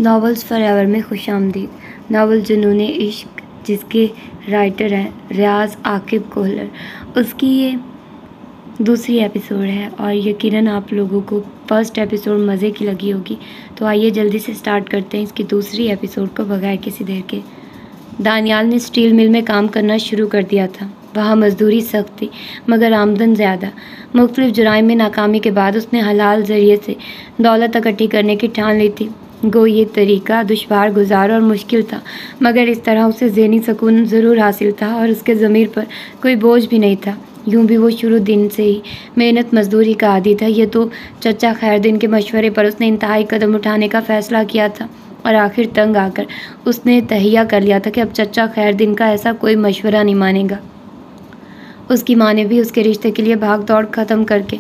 Novels forever में खुशामदीद। Novel जुनून इश्क, जिसके राइटर हैं रियाज आकिब कोहलर, उसकी ये दूसरी एपिसोड है और यकीनन आप लोगों को फर्स्ट एपिसोड मज़े की लगी होगी। तो आइए जल्दी से स्टार्ट करते हैं इसकी दूसरी एपिसोड को बगैर किसी देर के। दानियाल ने स्टील मिल में काम करना शुरू कर दिया था। वहाँ मजदूरी सख्त थी मगर आमदन ज़्यादा। मुख्तलिफ जुराइम में नाकामी के बाद उसने हलाल ज़रिए से दौलत इकट्ठी करने की ठान ली थी। गो ये तरीका दुश्वार गुजार और मुश्किल था, मगर इस तरह उसे ज़हनी सुकून ज़रूर हासिल था और उसके ज़मीर पर कोई बोझ भी नहीं था। यूँ भी वो शुरू दिन से ही मेहनत मजदूरी का आदी था। ये तो चचा खैरदीन के मशवरे पर उसने इंतहाई कदम उठाने का फ़ैसला किया था और आखिर तंग आकर उसने तहिया कर लिया था कि अब चचा खैरदीन का ऐसा कोई मशवरा नहीं मानेगा। उसकी माँ ने भी उसके रिश्ते के लिए भाग दौड़ ख़त्म करके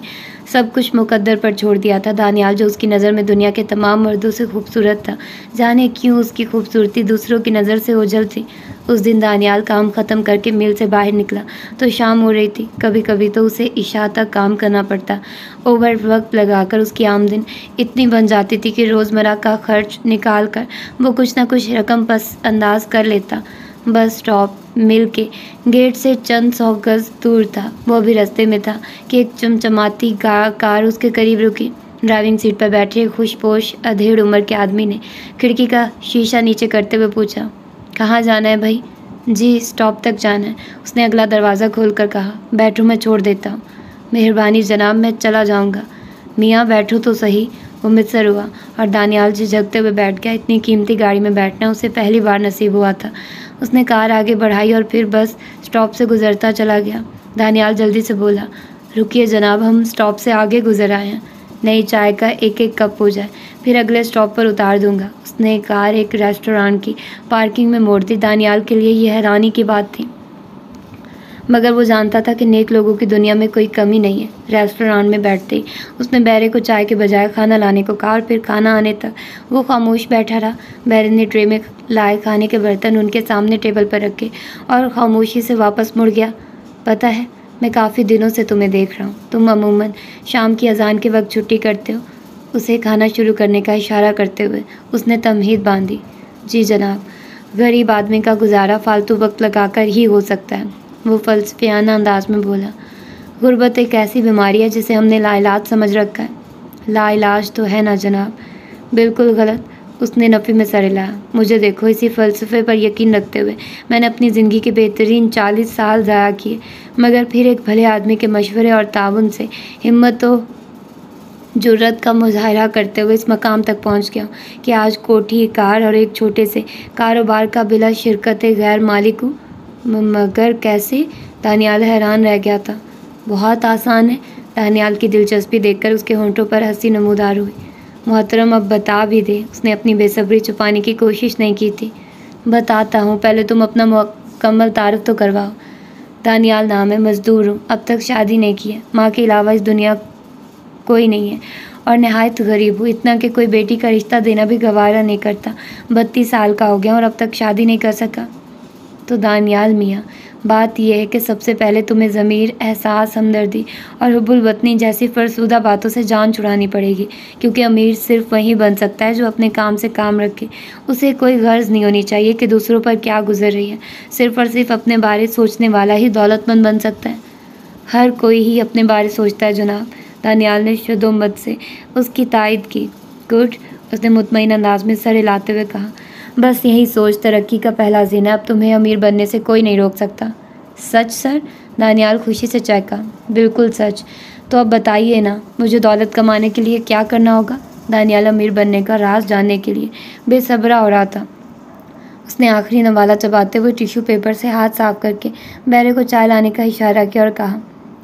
सब कुछ मुकद्दर पर छोड़ दिया था। दानियाल, जो उसकी नज़र में दुनिया के तमाम मर्दों से खूबसूरत था, जाने क्यों उसकी खूबसूरती दूसरों की नज़र से ओझल थी। उस दिन दानियाल काम ख़त्म करके मिल से बाहर निकला तो शाम हो रही थी। कभी कभी तो उसे इशा तक काम करना पड़ता। ओवर वक्त लगाकर उसकी आमदन इतनी बन जाती थी कि रोज़मर्रा का खर्च निकाल कर वो कुछ न कुछ रकम पस अंदाज कर लेता। बस स्टॉप मिल के गेट से चंद 100 गज दूर था। वो भी रास्ते में था कि एक चमचमाती कार उसके करीब रुकी। ड्राइविंग सीट पर बैठे खुशपोश अधेड़ उम्र के आदमी ने खिड़की का शीशा नीचे करते हुए पूछा, कहाँ जाना है भाई? जी, स्टॉप तक जाना है। उसने अगला दरवाज़ा खोलकर कहा, बैठो, मैं छोड़ देता हूँ। मेहरबानी जनाब, मैं चला जाऊँगा। मियाँ बैठो तो सही। वो मित्सर हुआ और दानियाल झिझकते हुए बैठ गया। इतनी कीमती गाड़ी में बैठना उसे पहली बार नसीब हुआ था। उसने कार आगे बढ़ाई और फिर बस स्टॉप से गुजरता चला गया। दानियाल जल्दी से बोला, रुकिए जनाब, हम स्टॉप से आगे गुजर आए हैं। नई चाय का एक एक कप हो जाए, फिर अगले स्टॉप पर उतार दूंगा। उसने कार एक रेस्टोरेंट की पार्किंग में मोड़ दी। दानियाल के लिए यह हैरानी की बात थी, मगर वो जानता था कि नेक लोगों की दुनिया में कोई कमी नहीं है। रेस्टोरेंट में बैठते ही उसने बैरे को चाय के बजाय खाना लाने को कहा और फिर खाना आने तक वो खामोश बैठा रहा। बैरे ने ट्रे में लाए खाने के बर्तन उनके सामने टेबल पर रखे और खामोशी से वापस मुड़ गया। पता है, मैं काफ़ी दिनों से तुम्हें देख रहा हूँ। तुम अमूमन शाम की अजान के वक्त छुट्टी करते हो। उसे खाना शुरू करने का इशारा करते हुए उसने तमहीद बांधी। जी जनाब, गरीब आदमी का गुजारा फालतू वक्त लगाकर ही हो सकता है। वो फ़लसफ़ियाना अंदाज में बोला, गुर्बत एक ऐसी बीमारी है जिसे हमने लाइलाज समझ रखा है। लाइलाज तो है ना जनाब? बिल्कुल गलत। उसने नफ़ी में सर हिलाया। मुझे देखो, इसी फ़लसफ़े पर यकीन रखते हुए मैंने अपनी ज़िंदगी के बेहतरीन 40 साल ज़ाया किए, मगर फिर एक भले आदमी के मशवरे और ताउन से हिम्मत व जुर्रत का मुजाहरा करते हुए इस मकाम तक पहुंच गया कि आज कोठी, कार और एक छोटे से कारोबार का बिला शिरकत गैर मालिक हूँ। मगर कैसे? दानियाल हैरान रह गया था। बहुत आसान है। दानियाल की दिलचस्पी देखकर उसके होंठों पर हंसी नमूदार हुई। मोहतरम, अब बता भी दे। उसने अपनी बेसब्री छुपाने की कोशिश नहीं की थी। बताता हूँ, पहले तुम अपना मुकम्मल तारुफ तो करवाओ। दानियाल नाम है, मज़दूर हूँ, अब तक शादी नहीं की है। माँ के अलावा इस दुनिया कोई नहीं है और नहायत गरीब हूँ, इतना कि कोई बेटी का रिश्ता देना भी गवारा नहीं करता। 32 साल का हो गया और अब तक शादी नहीं कर सका। तो दानियाल मियाँ, बात यह है कि सबसे पहले तुम्हें ज़मीर, एहसास, हमदर्दी और हुब्बुल वतनी जैसी फरसुदा बातों से जान छुड़ानी पड़ेगी, क्योंकि अमीर सिर्फ वही बन सकता है जो अपने काम से काम रखे। उसे कोई गर्ज नहीं होनी चाहिए कि दूसरों पर क्या गुजर रही है। सिर्फ और सिर्फ अपने बारे सोचने वाला ही दौलतमंद बन सकता है। हर कोई ही अपने बारे सोचता है जनाब। दानियाल ने शुद्धोमत से उसकी तायद की। गुड, उसने मुतमईन अंदाज में सर हिलाते हुए कहा। बस यही सोच तरक्की का पहला ज़िन है। अब तुम्हें अमीर बनने से कोई नहीं रोक सकता। सच सर? दानियाल खुशी से चहका। बिल्कुल सच। तो अब बताइए ना, मुझे दौलत कमाने के लिए क्या करना होगा? दानियाल अमीर बनने का राज जानने के लिए बेसब्रा हो रहा था। उसने आखिरी नवाला चबाते हुए टिश्यू पेपर से हाथ साफ करके बैरे को चाय लाने का इशारा किया और कहा,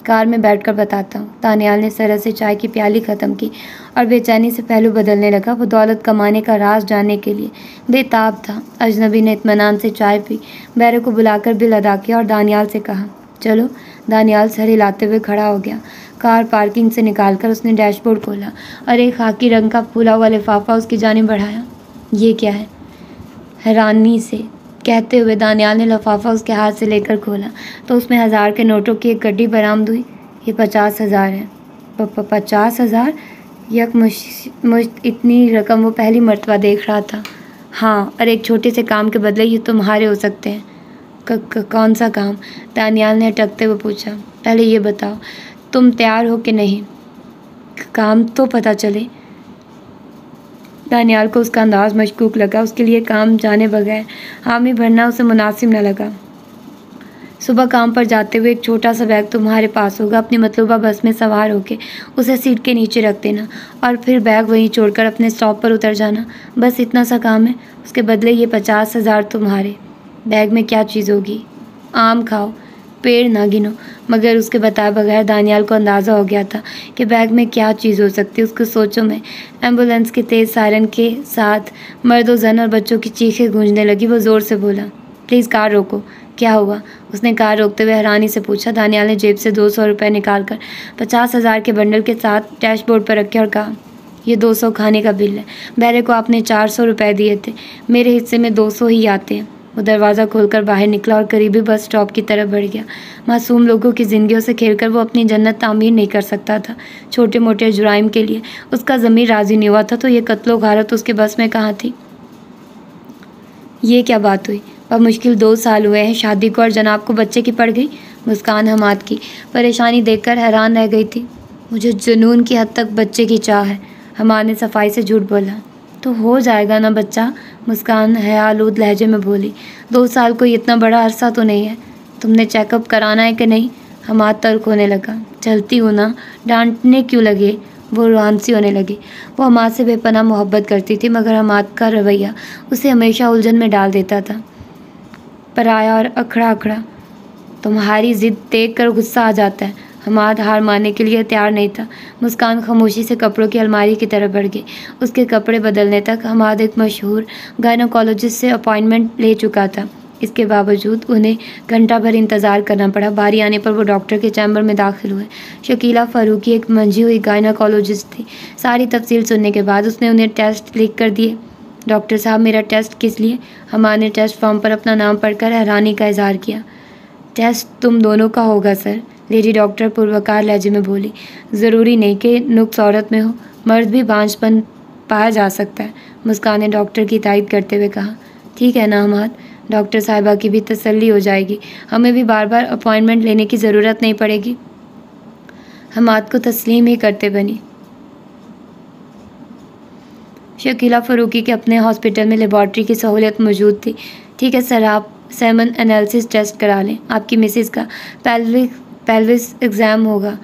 कार में बैठकर बताता हूँ। दानियाल ने सरस से चाय की प्याली ख़त्म की और बेचैनी से पहलू बदलने लगा। वो दौलत कमाने का राज जानने के लिए बेताब था। अजनबी ने इत्मीनान से चाय पी, बैरे को बुलाकर बिल अदा किया और दानियाल से कहा, चलो। दानियाल सर हिलाते हुए खड़ा हो गया। कार पार्किंग से निकालकर उसने डैशबोर्ड खोला और एक खाकी रंग का फूला हुआ लिफाफा उसकी जानिब बढ़ाया। ये क्या है? हैरानी से कहते हुए दानियाल ने लिफाफा उसके हाथ से लेकर खोला तो उसमें 1000 के नोटों की एक गड्डी बरामद हुई। ये 50,000 है। 50,000? यकमुश्त इतनी रकम वो पहली मर्तबा देख रहा था। हाँ, और एक छोटे से काम के बदले ये तुम्हारे हो सकते हैं। कौन सा काम? दानियाल ने अटकते हुए पूछा। पहले ये बताओ तुम तैयार हो कि नहीं? काम तो पता चले। दानियाल को उसका अंदाज मशकूक लगा। उसके लिए काम जाने बगैर हामी भरना उसे मुनासिब न लगा। सुबह काम पर जाते हुए एक छोटा सा बैग तुम्हारे पास होगा। अपनी मतलूबा बस में सवार होके उसे सीट के नीचे रख देना और फिर बैग वहीं छोड़कर अपने स्टॉप पर उतर जाना। बस इतना सा काम है। उसके बदले ये 50,000 तुम्हारे। बैग में क्या चीज़ होगी? आम खाओ, पेड़ ना गिनो। मगर उसके बताए बगैर दानियाल को अंदाज़ा हो गया था कि बैग में क्या चीज़ हो सकती है। उसके सोचों में एम्बुलेंस के तेज़ सायरन के साथ मर्दों, जन और बच्चों की चीखें गूंजने लगी। वो ज़ोर से बोला, प्लीज़ कार रोको। क्या हुआ? उसने कार रोकते हुए हैरानी से पूछा। दानियाल ने जेब से 200 रुपये निकालकर 50,000 के बंडल के साथ डैशबोर्ड पर रखे और कहा, ये 200 खाने का बिल है। बहरे को आपने 400 रुपये दिए थे, मेरे हिस्से में 200 ही आते हैं। वो दरवाज़ा खोलकर बाहर निकला और करीबी बस स्टॉप की तरफ बढ़ गया। मासूम लोगों की ज़िंदगियों से खेलकर वो अपनी जन्नत तामीर नहीं कर सकता था। छोटे मोटे जुराइम के लिए उसका ज़मीर राज़ी नहीं हुआ था, तो ये कत्लो गारत उसके बस में कहाँ थी? ये क्या बात हुई? अब मुश्किल 2 साल हुए हैं शादी को और जनाब को बच्चे की पड़ गई। मुस्कान हमाद की परेशानी देखकर हैरान रह गई थी। मुझे जुनून की हद तक बच्चे की चाह है। हमाद ने सफाई से झूठ बोला। तो हो जाएगा ना बच्चा? मुस्कान हयालूद लहजे में बोली। 2 साल कोई इतना बड़ा अरसा तो नहीं है। तुमने चेकअप कराना है कि नहीं? हमाद तर्क होने लगा। चलती हूँ ना, डांटने क्यों लगे? वो रुआनसी होने लगी। वो हमाद से बेपनाह मोहब्बत करती थी, मगर हमाद का रवैया उसे हमेशा उलझन में डाल देता था। पराया और अखड़ा अखड़ा। तुम्हारी ज़िद देख कर गुस्सा आ जाता है। हमाद हार मानने के लिए तैयार नहीं था। मुस्कान खामोशी से कपड़ों की अलमारी की तरफ बढ़ गई। उसके कपड़े बदलने तक हमाद एक मशहूर गायनोकोलॉजिस्ट से अपॉइंटमेंट ले चुका था। इसके बावजूद उन्हें घंटा भर इंतज़ार करना पड़ा। बारी आने पर वो डॉक्टर के चैम्बर में दाखिल हुए। शकीला फ़ारूकी एक मंझी हुई गायनोकोलॉजिस्ट थी। सारी तफसील सुनने के बाद उसने उन्हें टेस्ट लिख कर दिए। डॉक्टर साहब, मेरा टेस्ट किस लिए? हमारे ने टेस्ट फॉर्म पर अपना नाम पढ़कर हैरानी का इजहार किया। टेस्ट तुम दोनों का होगा सर, लेडी डॉक्टर पुरवकार लहजे में बोली। ज़रूरी नहीं कि नुक्स औरत में हो, मर्द भी बांझपन पाया जा सकता है। मुस्कान ने डॉक्टर की तायद करते हुए कहा। ठीक है ना हमाद, डॉक्टर साहिबा की भी तसल्ली हो जाएगी। हमें भी बार बार अपॉइंटमेंट लेने की ज़रूरत नहीं पड़ेगी। हमाद को तस्लीम ही करते बनी। शकीला फ़ारूकी के अपने हॉस्पिटल में लेबॉर्ट्री की सहूलियत मौजूद थी। ठीक है सर, आप सेमन एनालिसिस टेस्ट करा लें। आपकी मिसेज़ का पेल्विस एग्ज़ाम होगा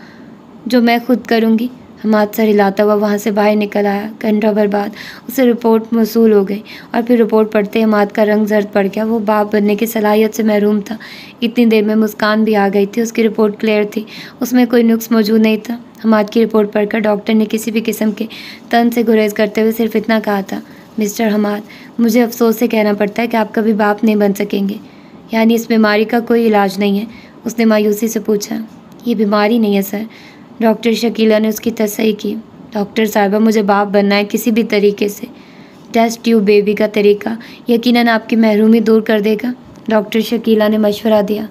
जो मैं खुद करूँगी। हमाद सर हिलाता हुआ वहाँ से बाहर निकल आया। घंटा भर बाद उसे रिपोर्ट मौसूल हो गई और फिर रिपोर्ट पढ़ते हमाद का रंग जर्द पड़ गया। वो बाप बनने की सलाहियत से महरूम था। इतनी देर में मुस्कान भी आ गई थी। उसकी रिपोर्ट क्लियर थी, उसमें कोई नुक्स मौजूद नहीं था। हमाद की रिपोर्ट पढ़कर डॉक्टर ने किसी भी किस्म के तन से गुरेज करते हुए सिर्फ इतना कहा था, मिस्टर हमाद, मुझे अफसोस से कहना पड़ता है कि आप कभी बाप नहीं बन सकेंगे। यानी इस बीमारी का कोई इलाज नहीं है? उसने मायूसी से पूछा। ये बीमारी नहीं है सर, डॉक्टर शकीला ने उसकी तसल्ली की। डॉक्टर साहिबा, मुझे बाप बनना है किसी भी तरीके से। टेस्ट ट्यूब बेबी का तरीका यकीनन आपकी महरूमी दूर कर देगा, डॉक्टर शकीला ने मशवरा दिया।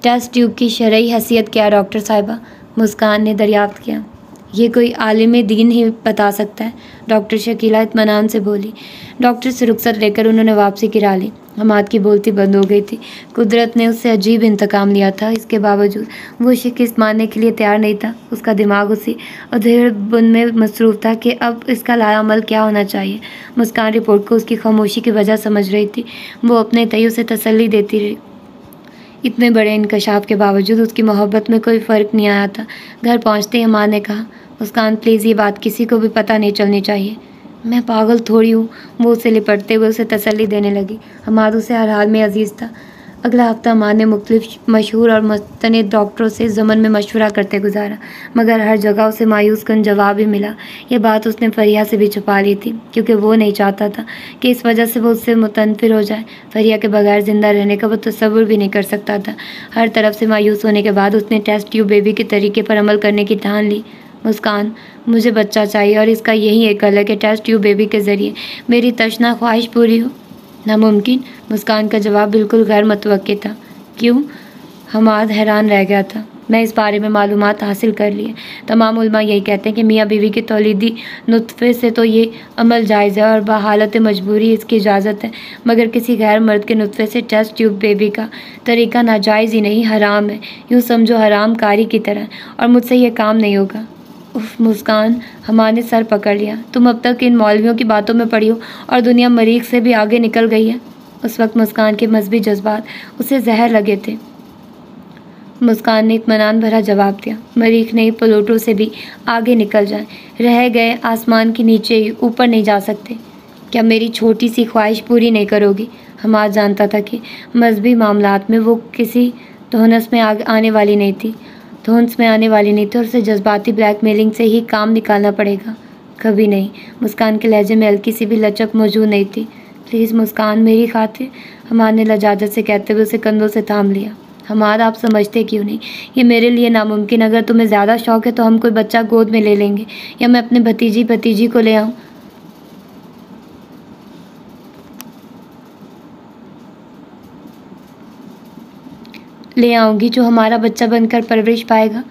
टेस्ट ट्यूब की शरई हैसियत क्या है डॉक्टर साहिबा? मुस्कान ने दरियाफ्त किया। ये कोई आलिम दीन ही बता सकता है, डॉक्टर शकीला इत्मीनान से बोली। डॉक्टर से रुखसत लेकर उन्होंने वापसी गिरा ली। हमाद की बोलती बंद हो गई थी। कुदरत ने उससे अजीब इंतकाम लिया था। इसके बावजूद वो शिकस्त मानने के लिए तैयार नहीं था। उसका दिमाग उसी अधेड़ बुन में मसरूफ़ था कि अब इसका लायामल क्या होना चाहिए। मुस्कान रिपोर्ट को उसकी खामोशी की वजह समझ रही थी। वो अपने तय उसे तसल्ली देती रही। इतने बड़े इंकशाफ के बावजूद उसकी मोहब्बत में कोई फ़र्क नहीं आया था। घर पहुँचते ही हमाद ने कहा, मुस्कान प्लीज़ ये बात किसी को भी पता नहीं चलनी चाहिए। मैं पागल थोड़ी हूँ। वो उसे लिपटते हुए उसे तसल्ली देने लगी। हमाद उसे हर हाल में अजीज़ था। अगला हफ्ता हमाद ने मुख्तलिफ मशहूर और मुस्तनद डॉक्टरों से ज़मन में मशवरा करते गुजारा, मगर हर जगह उसे मायूस कन जवाब ही मिला। ये बात उसने फरिया से भी छुपा ली थी, क्योंकि वो नहीं चाहता था कि इस वजह से वो उससे मुतनफिर हो जाए। फरिया के बगैर ज़िंदा रहने का वो तसव्वुर भी नहीं कर सकता था। हर तरफ से मायूस होने के बाद उसने टेस्ट ट्यूब बेबी के तरीके पर अमल करने की ठान ली। मुस्कान, मुझे बच्चा चाहिए और इसका यही एक हल है कि टेस्ट ट्यूब बेबी के ज़रिए मेरी तशना ख्वाहिश पूरी हो। नामुमकिन? मुस्कान का जवाब बिल्कुल गैर मुतवक्किल था। क्यों? हमाद हैरान रह गया था। मैं इस बारे में मालूमात हासिल कर ली है। तमाम उलमा यही कहते हैं कि मियाँ बीवी के तौलीदी नुतफ़े से तो ये अमल जायज़ है और बहालत मजबूरी इसकी इजाज़त है, मगर किसी गैर मर्द के नुतफ़े से टेस्ट ट्यूब बेबी का तरीका नाजायज़ ही नहीं, हराम है। यूँ समझो हराम कारी की तरह, और मुझसे ये काम नहीं होगा। उफ मुस्कान, हमारे ने सर पकड़ लिया। तुम अब तक इन मौलवियों की बातों में पड़ी हो और दुनिया मरीख से भी आगे निकल गई है। उस वक्त मुस्कान के मजहबी जज्बात उसे जहर लगे थे। मुस्कान ने इत्मीनान भरा जवाब दिया, मरीख नहीं, प्लूटो से भी आगे निकल जाए, रह गए आसमान के नीचे ही, ऊपर नहीं जा सकते। क्या मेरी छोटी सी ख्वाहिश पूरी नहीं करोगी? हमाद जानता था कि मजहबी मामलात में वो किसी धौंस में आने वाली नहीं थी और उसे जज्बाती ब्लैकमेलिंग से ही काम निकालना पड़ेगा। कभी नहीं। मुस्कान के लहजे में हल्की सी भी लचक मौजूद नहीं थी। प्लीज़ मुस्कान, मेरी खातिर, हमाद ने लजाजत से कहते हुए उसे कंधों से थाम लिया। हमाद, आप समझते क्यों नहीं, ये मेरे लिए नामुमकिन। अगर तुम्हें ज़्यादा शौक है तो हम कोई बच्चा गोद में ले लेंगे, या मैं अपने भतीजी को ले आऊँ। ले आऊँगी जो हमारा बच्चा बनकर परवरिश पाएगा।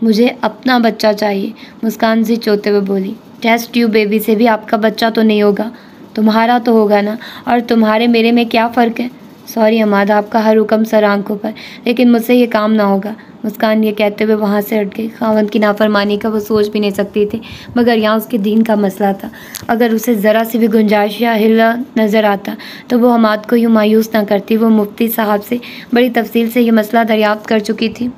मुझे अपना बच्चा चाहिए, मुस्कान से चोते हुए बोली। टेस्ट ट्यूब बेबी से भी आपका बच्चा तो नहीं होगा, तुम्हारा तो होगा ना, और तुम्हारे मेरे में क्या फ़र्क है? सॉरी हमाद, आपका हर हुक्म सर आंखों पर, लेकिन मुझसे ये काम ना होगा। मुस्कान ये कहते हुए वहाँ से हट गई। खावंद की नाफरमानी का वो सोच भी नहीं सकती थी, मगर यहाँ उसके दीन का मसला था। अगर उसे ज़रा सी भी गुंजाइश या हिला नज़र आता तो वो हमाद को यूँ मायूस ना करती। वो मुफ्ती साहब से बड़ी तफसील से ये मसला दरियाफ्त कर चुकी थी।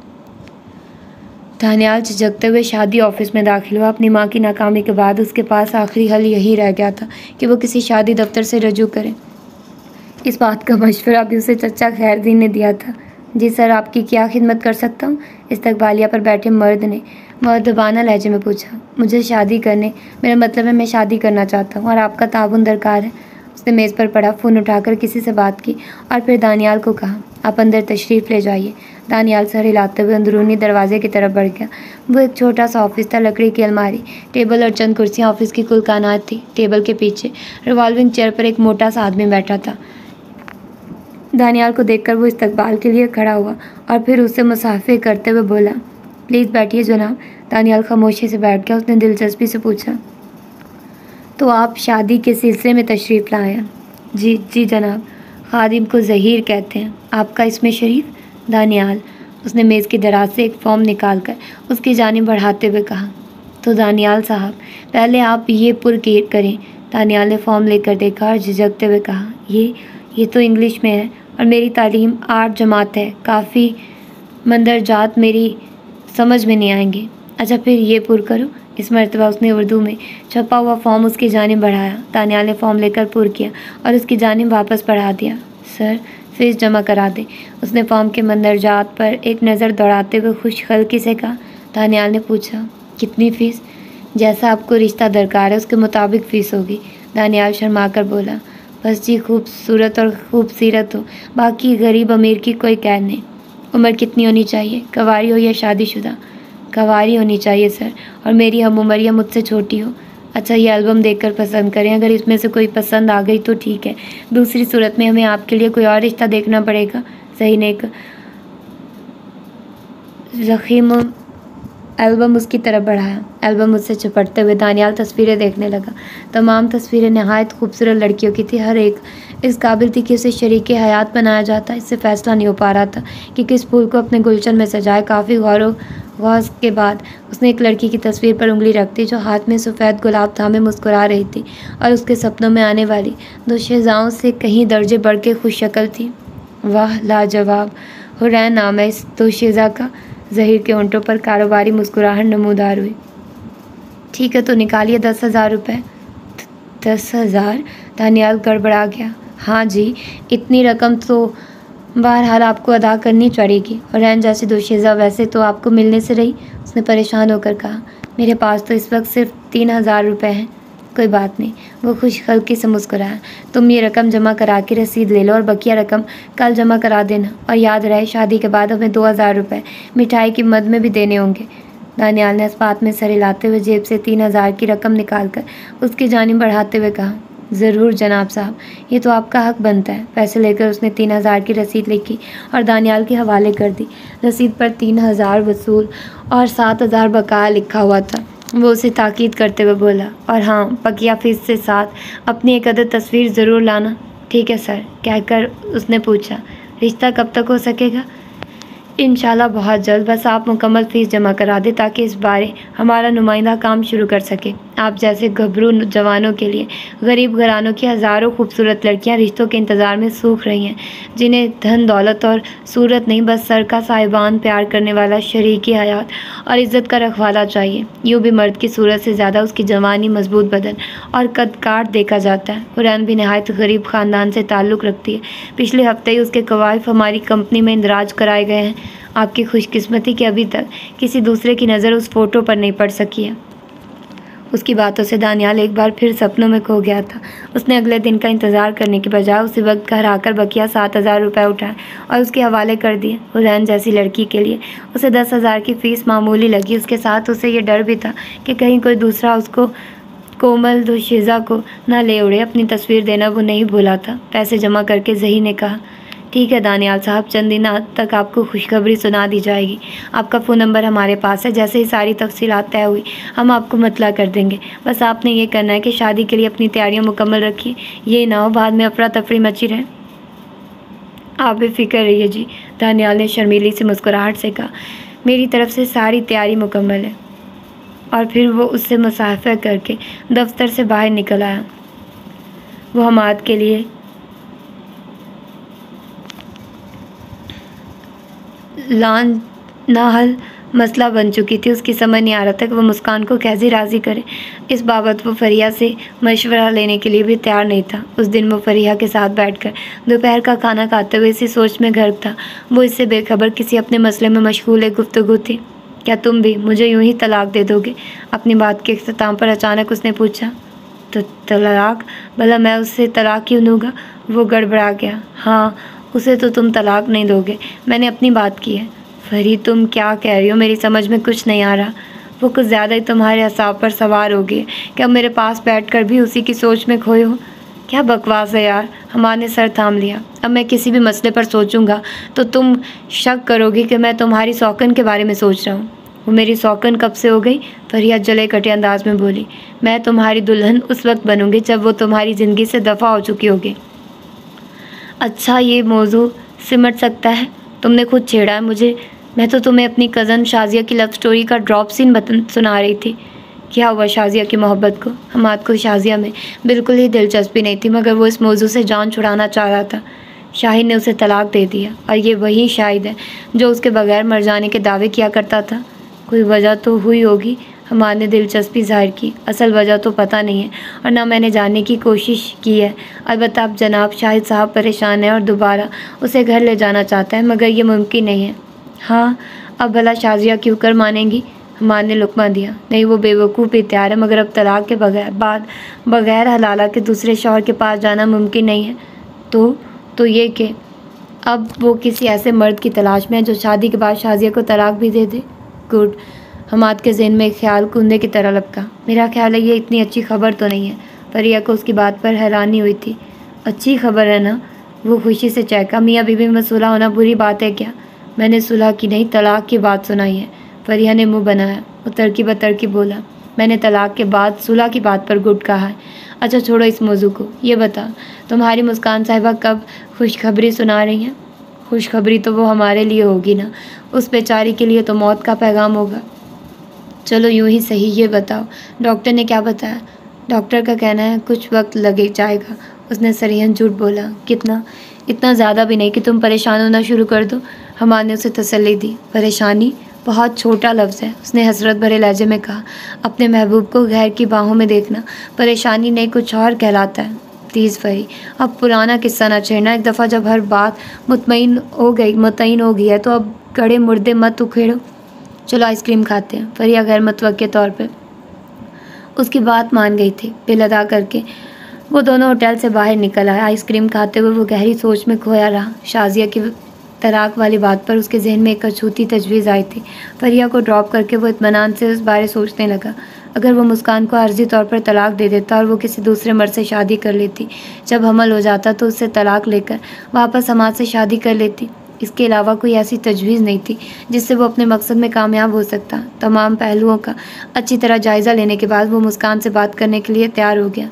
दानियाल झिझकते हुए शादी ऑफिस में दाखिल हुआ। अपनी माँ की नाकामी के बाद उसके पास आखिरी हल यही रह गया था कि वो किसी शादी दफ्तर से रजू करे। इस बात का मशवरा भी उसे चचा खैरदीन ने दिया था। जी सर, आपकी क्या खिदमत कर सकता हूँ? इस्तकबालिया पर बैठे मर्द ने मुअद्दबाना लहजे में पूछा। मुझे शादी करने, मेरा मतलब है मैं शादी करना चाहता हूँ और आपका ताउन दरकार है। उसने मेज़ पर पड़ा फ़ोन उठाकर किसी से बात की और फिर दानियाल को कहा, आप अंदर तशरीफ़ ले जाइए। दानियाल सर हिलाते हुए अंदरूनी दरवाजे की तरफ बढ़ गया। वो एक छोटा सा ऑफिस था, लकड़ी की अलमारी, टेबल और चंद कुर्सियाँ ऑफिस की कुल कायनात थी। टेबल के पीछे रिवॉल्विंग चेयर पर एक मोटा सा आदमी बैठा था। दानियाल को देखकर वो इस्तकबाल के लिए खड़ा हुआ और फिर उससे मुसाफे करते हुए बोला, प्लीज़ बैठिए जनाब। दानियाल खामोशी से बैठ गया। उसने दिलचस्पी से पूछा, तो आप शादी के सिलसिले में तशरीफ़ लाए हैं? जी जनाब। खादिम को ज़हीर कहते हैं। आपका इसमें शरीफ? दानियाल। उसने मेज़ की दराज से एक फॉर्म निकाल कर उसकी जानिब बढ़ाते हुए कहा, तो दानियाल साहब, पहले आप ये पुर करें। दानियाल ने फॉर्म लेकर देखा और झिझकते हुए कहा, ये तो इंग्लिश में है और मेरी तालीम 8 जमात है, काफ़ी मंदरजात मेरी समझ में नहीं आएंगे। अच्छा फिर ये पुर करो। इस मरतबा उसने उर्दू में छपा हुआ फॉर्म उसकी जानिब बढ़ाया। दानियाल ने फॉर्म लेकर पुर किया और उसकी जानिब वापस बढ़ा दिया। सर, फ़ीस जमा करा दें। उसने फॉर्म के मंदरजात पर एक नज़र दौड़ाते हुए खुशखल्की से कहा। दानियाल ने पूछा, कितनी फ़ीस? जैसा आपको रिश्ता दरकार है उसके मुताबिक फ़ीस होगी। दानियाल शर्मा कर बोला, बस जी खूबसूरत और खूबसीरत हो, बाकी गरीब अमीर की कोई कैद नहीं। उम्र कितनी होनी चाहिए, कवारी हो या शादीशुदा? कवारी होनी चाहिए सर, और मेरी हम उम्र या मुझसे छोटी हो। अच्छा ये एल्बम देखकर पसंद करें, अगर इसमें से कोई पसंद आ गई तो ठीक है, दूसरी सूरत में हमें आपके लिए कोई और रिश्ता देखना पड़ेगा। सही ने एक ज़ख़ीम एल्बम उसकी तरफ बढ़ाया। एल्बम उससे चिपटते हुए दानियाल तस्वीरें देखने लगा। तमाम तस्वीरें नहायत खूबसूरत लड़कियों की थी। हर एक इस काबिल थी कि उसे शरीके हयात बनाया जाता। इससे फ़ैसला नहीं हो पा रहा था कि किस फूल को अपने गुलशन में सजाए। काफ़ी गौर के बाद उसने एक लड़की की तस्वीर पर उंगली रख दी जो हाथ में सफ़ेद गुलाब थामे मुस्कुरा रही थी और उसके सपनों में आने वाली 2 शहज़ाओं से कहीं दर्जे बढ़ के खुश शक्ल थी। वाह लाजवाब! हुरैन नाम है इस 2 शहज़ा का। ज़हीर के होंठों पर कारोबारी मुस्कुराहट नमूदार हुई। ठीक है तो निकालिए 10,000 रुपये। 10,000? दानियाल गड़बड़ा गया। हाँ जी, इतनी रकम तो बहरहाल आपको अदा करनी पड़ेगी। हुरैन जैसी 2 शहज़ा वैसे तो आपको मिलने से रही। उसने परेशान होकर कहा, मेरे पास तो इस वक्त सिर्फ 3,000 रुपये हैं। कोई बात नहीं, वो खुशखल्की से मुस्कुराया। तुम ये रकम जमा करा के रसीद ले लो और बकिया रकम कल जमा करा देना, और याद रहे शादी के बाद हमें 2,000 रुपये मिठाई की मद में भी देने होंगे। दानियाल ने इस बात में सर हिलाते हुए जेब से 3,000 की रकम निकाल कर उसकी जानिब बढ़ाते हुए कहा, ज़रूर जनाब साहब, ये तो आपका हक बनता है। पैसे लेकर उसने 3000 की रसीद लिखी और दानियाल के हवाले कर दी। रसीद पर 3000 वसूल और 7000 बकाया लिखा हुआ था। वो उसे ताकीद करते हुए बोला, और हाँ, बकिया फ़ीस से साथ अपनी एक अदद तस्वीर ज़रूर लाना। ठीक है सर, कहकर उसने पूछा, रिश्ता कब तक हो सकेगा? इंशाल्लाह बहुत जल्द, बस आप मुकम्मल फ़ीस जमा करा दें ताकि इस बारे हमारा नुमाइंदा काम शुरू कर सके। आप जैसे घबरू जवानों के लिए गरीब घरानों की हज़ारों खूबसूरत लड़कियां रिश्तों के इंतज़ार में सूख रही हैं, जिन्हें धन दौलत और सूरत नहीं, बस सर का साहिबान प्यार करने वाला शरीकी हयात और इज़्ज़त का रखवाला चाहिए। यूँ भी मर्द की सूरत से ज़्यादा उसकी जवानी, मजबूत बदन और कद काठ देखा जाता है। हुरैन भी नहायत गरीब ख़ानदान से ताल्लुक़ रखती है। पिछले हफ्ते ही उसके कवायफ हमारी कंपनी में इंदराज कराए गए हैं। आपकी खुशकिस्मती कि अभी तक किसी दूसरे की नज़र उस फ़ोटो पर नहीं पड़ सकी है। उसकी बातों से दानियाल एक बार फिर सपनों में खो गया था। उसने अगले दिन का इंतज़ार करने के बजाय उसी वक्त घर आकर बकिया 7000 रुपये उठाए और उसके हवाले कर दिए। हुरैन जैसी लड़की के लिए उसे 10,000 की फ़ीस मामूली लगी। उसके साथ उसे ये डर भी था कि कहीं कोई दूसरा उसको कोमल दोशीज़ा को न ले उड़े। अपनी तस्वीर देना वो नहीं भूला था। पैसे जमा करके ज़ही ने कहा, ठीक है दानियाल साहब, चंद दिन तक आपको खुशखबरी सुना दी जाएगी। आपका फ़ोन नंबर हमारे पास है। जैसे ही सारी तफसीलात तय हुई हम आपको मतला कर देंगे। बस आपने ये करना है कि शादी के लिए अपनी तैयारियां मुकम्मल रखिए। ये ना हो बाद में अफरा तफरी मची रहे। आप बेफिक्र रहिए जी, दानियाल ने शर्मीली से मुस्कुराहट से कहा, मेरी तरफ से सारी तैयारी मुकम्मल है। और फिर वो उससे मुसाफा करके दफ्तर से बाहर निकल आया। वो हमाद के लिए लान नाहल मसला बन चुकी थी। उसकी समझ नहीं आ रहा था कि वो मुस्कान को कैसे राज़ी करे। इस बाबत वो फरिया से मशवरा लेने के लिए भी तैयार नहीं था। उस दिन वो फरिया के साथ बैठकर दोपहर का खाना खाते हुए इसी सोच में गर्क था। वो इससे बेखबर किसी अपने मसले में मशगूल एक गुफ्तगू थी। क्या तुम भी मुझे यूं ही तलाक दे दोगे? अपनी बात के इख्तिताम पर अचानक उसने पूछा। तो तलाक? भला मैं उससे तलाक क्यों दूँगा? वो गड़बड़ा गया। हाँ, उसे तो तुम तलाक नहीं दोगे, मैंने अपनी बात की है। फरी, तुम क्या कह रही हो? मेरी समझ में कुछ नहीं आ रहा। वो कुछ ज़्यादा ही तुम्हारे असाब पर सवार हो गई कि अब मेरे पास बैठकर भी उसी की सोच में खोए हो। क्या बकवास है यार। हमार ने सर थाम लिया। अब मैं किसी भी मसले पर सोचूंगा तो तुम शक करोगी कि मैं तुम्हारी सौकन के बारे में सोच रहा हूँ। वो मेरी सौकन कब से हो गई? फरिया जले कटे अंदाज में बोली। मैं तुम्हारी दुल्हन उस वक्त बनूंगी जब वो तुम्हारी ज़िंदगी से दफ़ा हो चुकी होगी। अच्छा, ये मौजू सिमट सकता है? तुमने खुद छेड़ा है मुझे। मैं तो तुम्हें अपनी कज़न शाजिया की लव स्टोरी का ड्रॉप सीन सुना रही थी। क्या हुआ शाजिया की मोहब्बत को? हमाद को शाजिया में बिल्कुल ही दिलचस्पी नहीं थी, मगर वो इस मौजू से जान छुड़ाना चाह रहा था। शाहिद ने उसे तलाक दे दिया, और ये वही शाहिद है जो उसके बगैर मर जाने के दावे किया करता था। कोई वजह तो हुई होगी। हमाद ने दिलचस्पी जाहिर की। असल वजह तो पता नहीं है और ना मैंने जानने की कोशिश की है। अलबत्ता अब जनाब शाहिद साहब परेशान है और दोबारा उसे घर ले जाना चाहता है, मगर ये मुमकिन नहीं है। हाँ, अब भला शाजिया क्यों कर मानेंगी? हमाद ने लुकमा दिया। नहीं, वो बेवकूफ़ भी तैयार है, मगर अब तलाक के बगैर हलाला के दूसरे शौहर के पास जाना मुमकिन नहीं है। तो ये कि अब वो किसी ऐसे मर्द की तलाश में है जो शादी के बाद शाजिया को तलाक भी दे दे। गुड। हमाद के ज़हन में एक ख्याल कुंदे की तरह लपका। मेरा ख्याल है ये इतनी अच्छी खबर तो नहीं है। फरिया को उसकी बात पर हैरानी हुई थी। अच्छी खबर है ना? वो खुशी से चहका। मियाँ बीवी में सुलह होना बुरी बात है क्या? मैंने सुलह की नहीं, तलाक की बात सुनाई है। फरिया ने मुंह बनाया। वो तरकी बतरकी बोला, मैंने तलाक के बाद सुलह की बात पर गुड कहा है। अच्छा छोड़ो इस मौजू को। ये बता, तुम्हारी मुस्कान साहिबा कब खुशखबरी सुना रही हैं? खुशखबरी तो वो हमारे लिए होगी ना, उस बेचारी के लिए तो मौत का पैगाम होगा। चलो यूँ ही सही, ये बताओ डॉक्टर ने क्या बताया? डॉक्टर का कहना है कुछ वक्त लगे जाएगा। उसने सरीहन झूठ बोला। कितना? इतना ज़्यादा भी नहीं कि तुम परेशान होना शुरू कर दो। हमाद ने उसे तसल्ली दी। परेशानी बहुत छोटा लफ्ज़ है, उसने हसरत भरे लहजे में कहा। अपने महबूब को गैर की बाहों में देखना परेशानी नहीं कुछ और कहलाता है। प्लीज़ फरी, अब पुराना किस्सा ना छेड़ना। एक दफ़ा जब हर बात मुतमईन हो गई है तो अब गड़े मुर्दे मत उखेड़ो। चलो आइसक्रीम खाते हैं। फरिया गैर मुतवक्के के तौर पे उसकी बात मान गई थी। बिल अदा करके वो दोनों होटल से बाहर निकल आए। आइसक्रीम खाते हुए वो गहरी सोच में खोया रहा। शाजिया की तलाक वाली बात पर उसके जहन में एक अछूती तजवीज़ आई थी। फरिया को ड्रॉप करके वो इत्मीनान से उस बारे सोचने लगा। अगर वो मुस्कान को आर्जी तौर पर तलाक दे देता और वो किसी दूसरे मर्द से शादी कर लेती, जब हमल हो जाता तो उससे तलाक लेकर वापस समाज से शादी कर लेती। इसके अलावा कोई ऐसी तजवीज़ नहीं थी जिससे वो अपने मकसद में कामयाब हो सकता। तमाम पहलुओं का अच्छी तरह जायज़ा लेने के बाद वो मुस्कान से बात करने के लिए तैयार हो गया।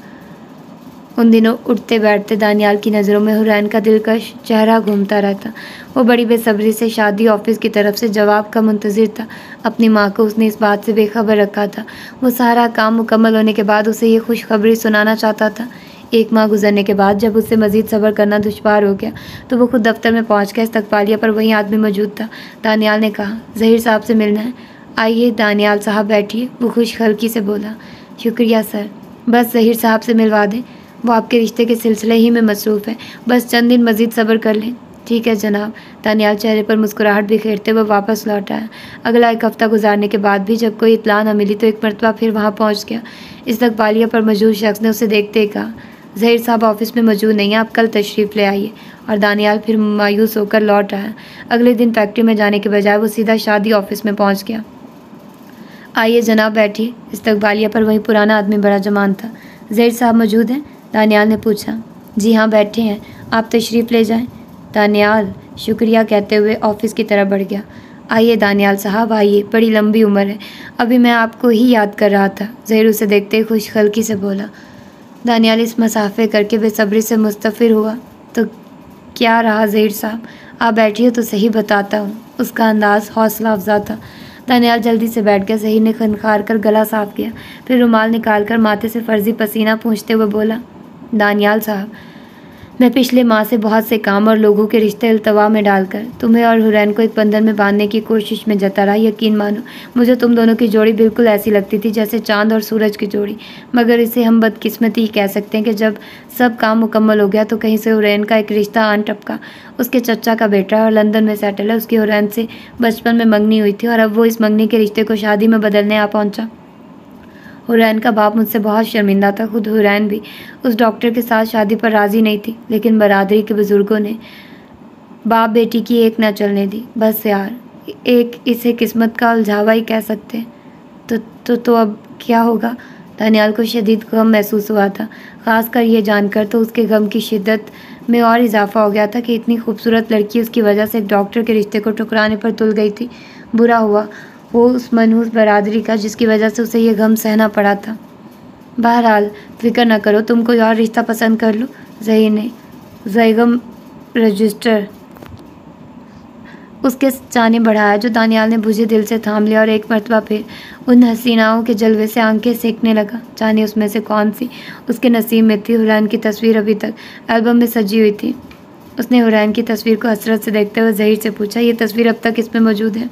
उन दिनों उठते बैठते दानियाल की नज़रों में हुरैन का दिलकश चेहरा घूमता रहता। वो बड़ी बेसब्री से शादी ऑफिस की तरफ से जवाब का मुंतज़िर था। अपनी माँ को उसने इस बात से बेखबर रखा था। वो सारा काम मुकम्मल होने के बाद उसे ये खुशखबरी सुनाना चाहता था। एक माह गुजरने के बाद जब उससे मज़ीद सब्र करना दुश्वार हो गया तो वो खुद दफ्तर में पहुँच गया। इस्तकबालिया पर वही आदमी मौजूद था। दानियाल ने कहा, ज़हीर साहब से मिलना है। आइए दानियाल साहब बैठिए, वो खुशखल्की से बोला। शुक्रिया सर, बस ज़हीर साहब से मिलवा दें, वो आपके रिश्ते के सिलसिले ही में मसरूफ़ है। बस चंद दिन मज़ीद सब्र कर लें। ठीक है जनाब। दानियाल चेहरे पर मुस्कुराहट बिखेरते हुए वापस लौट आया। अगला एक हफ़्ता गुजारने के बाद भी जब कोई इत्तला न मिली तो एक मरतबा फिर वहाँ पहुँच गया। इस्तकबालिया पर मौजूद शख्स ने उसे देखते ही कहा, ज़हीर साहब ऑफिस में मौजूद नहीं है, आप कल तशरीफ़ ले आइए। और दानियाल फिर मायूस होकर लौट आया। अगले दिन फैक्ट्री में जाने के बजाय वो सीधा शादी ऑफिस में पहुँच गया। आइए जनाब बैठिए। इस्तकबालिया पर वही पुराना आदमी बड़ा जमान था। ज़हीर साहब मौजूद हैं? दानियाल ने पूछा। जी हाँ बैठे हैं, आप तशरीफ़ ले जाएं। दानियाल शुक्रिया कहते हुए ऑफिस की तरफ बढ़ गया। आइए दानियाल साहब आइए, बड़ी लंबी उम्र है, अभी मैं आपको ही याद कर रहा था। ज़हीर उसे देखते ही खुशखल्की से बोला। दानियाल इस मसाफे करके बेसब्री से मुस्तफ़िर हुआ। तो क्या रहा ज़हीर साहब, आप बैठिए तो सही बताता हूँ। उसका अंदाज़ हौसला अफजा था। दानियाल जल्दी से बैठ गया। ज़हीर ने खनखार कर गला साफ किया, फिर रुमाल निकाल कर माथे से फर्जी पसीना पूंछते हुए बोला, दानियाल साहब, मैं पिछले माह से बहुत से काम और लोगों के रिश्ते अल्तवा में डालकर तुम्हें और हुरैन को एक बंधन में बांधने की कोशिश में जता रहा। यकीन मानो मुझे तुम दोनों की जोड़ी बिल्कुल ऐसी लगती थी जैसे चांद और सूरज की जोड़ी। मगर इसे हम बदकिस्मती ही कह सकते हैं कि जब सब काम मुकम्मल हो गया तो कहीं से हुरैन का एक रिश्ता आन टपका। उसके चचा का बेटा और लंदन में सेटल है। उसकी हुरैन से बचपन में मंगनी हुई थी और अब वो इस मंगनी के रिश्ते को शादी में बदलने आ पहुँचा। हुरैन का बाप मुझसे बहुत शर्मिंदा था। खुद हुरैन भी उस डॉक्टर के साथ शादी पर राज़ी नहीं थी, लेकिन बरादरी के बुज़ुर्गों ने बाप बेटी की एक न चलने दी। बस यार, एक इसे किस्मत का उलझावा ही कह सकते हैं। तो अब क्या होगा? दानियाल को शदीद गम महसूस हुआ था। ख़ासकर ये जानकर तो उसके गम की शिद्दत में और इजाफा हो गया था कि इतनी खूबसूरत लड़की उसकी वजह से एक डॉक्टर के रिश्ते को ठुकराने पर तुल गई थी। बुरा हुआ वो उस मनहूस बरादरी का जिसकी वजह से उसे ये गम सहना पड़ा था। बहरहाल फिक्र न करो, तुम कोई और रिश्ता पसंद कर लो। ज़हीर ने ज़ैगम रजिस्टर उसके जाने बढ़ाया, जो दानियाल ने बुझे दिल से थाम लिया और एक मरतबा फिर उन हसीनाओं के जलवे से आंखें सेकने लगा। जाने उसमें से कौन सी उसके नसीब में थी। हुरैन की तस्वीर अभी तक एल्बम में सजी हुई थी। उसने हुरैन की तस्वीर को हसरत से देखते हुए ज़हीर से पूछा, ये तस्वीर अब तक इसमें मौजूद है?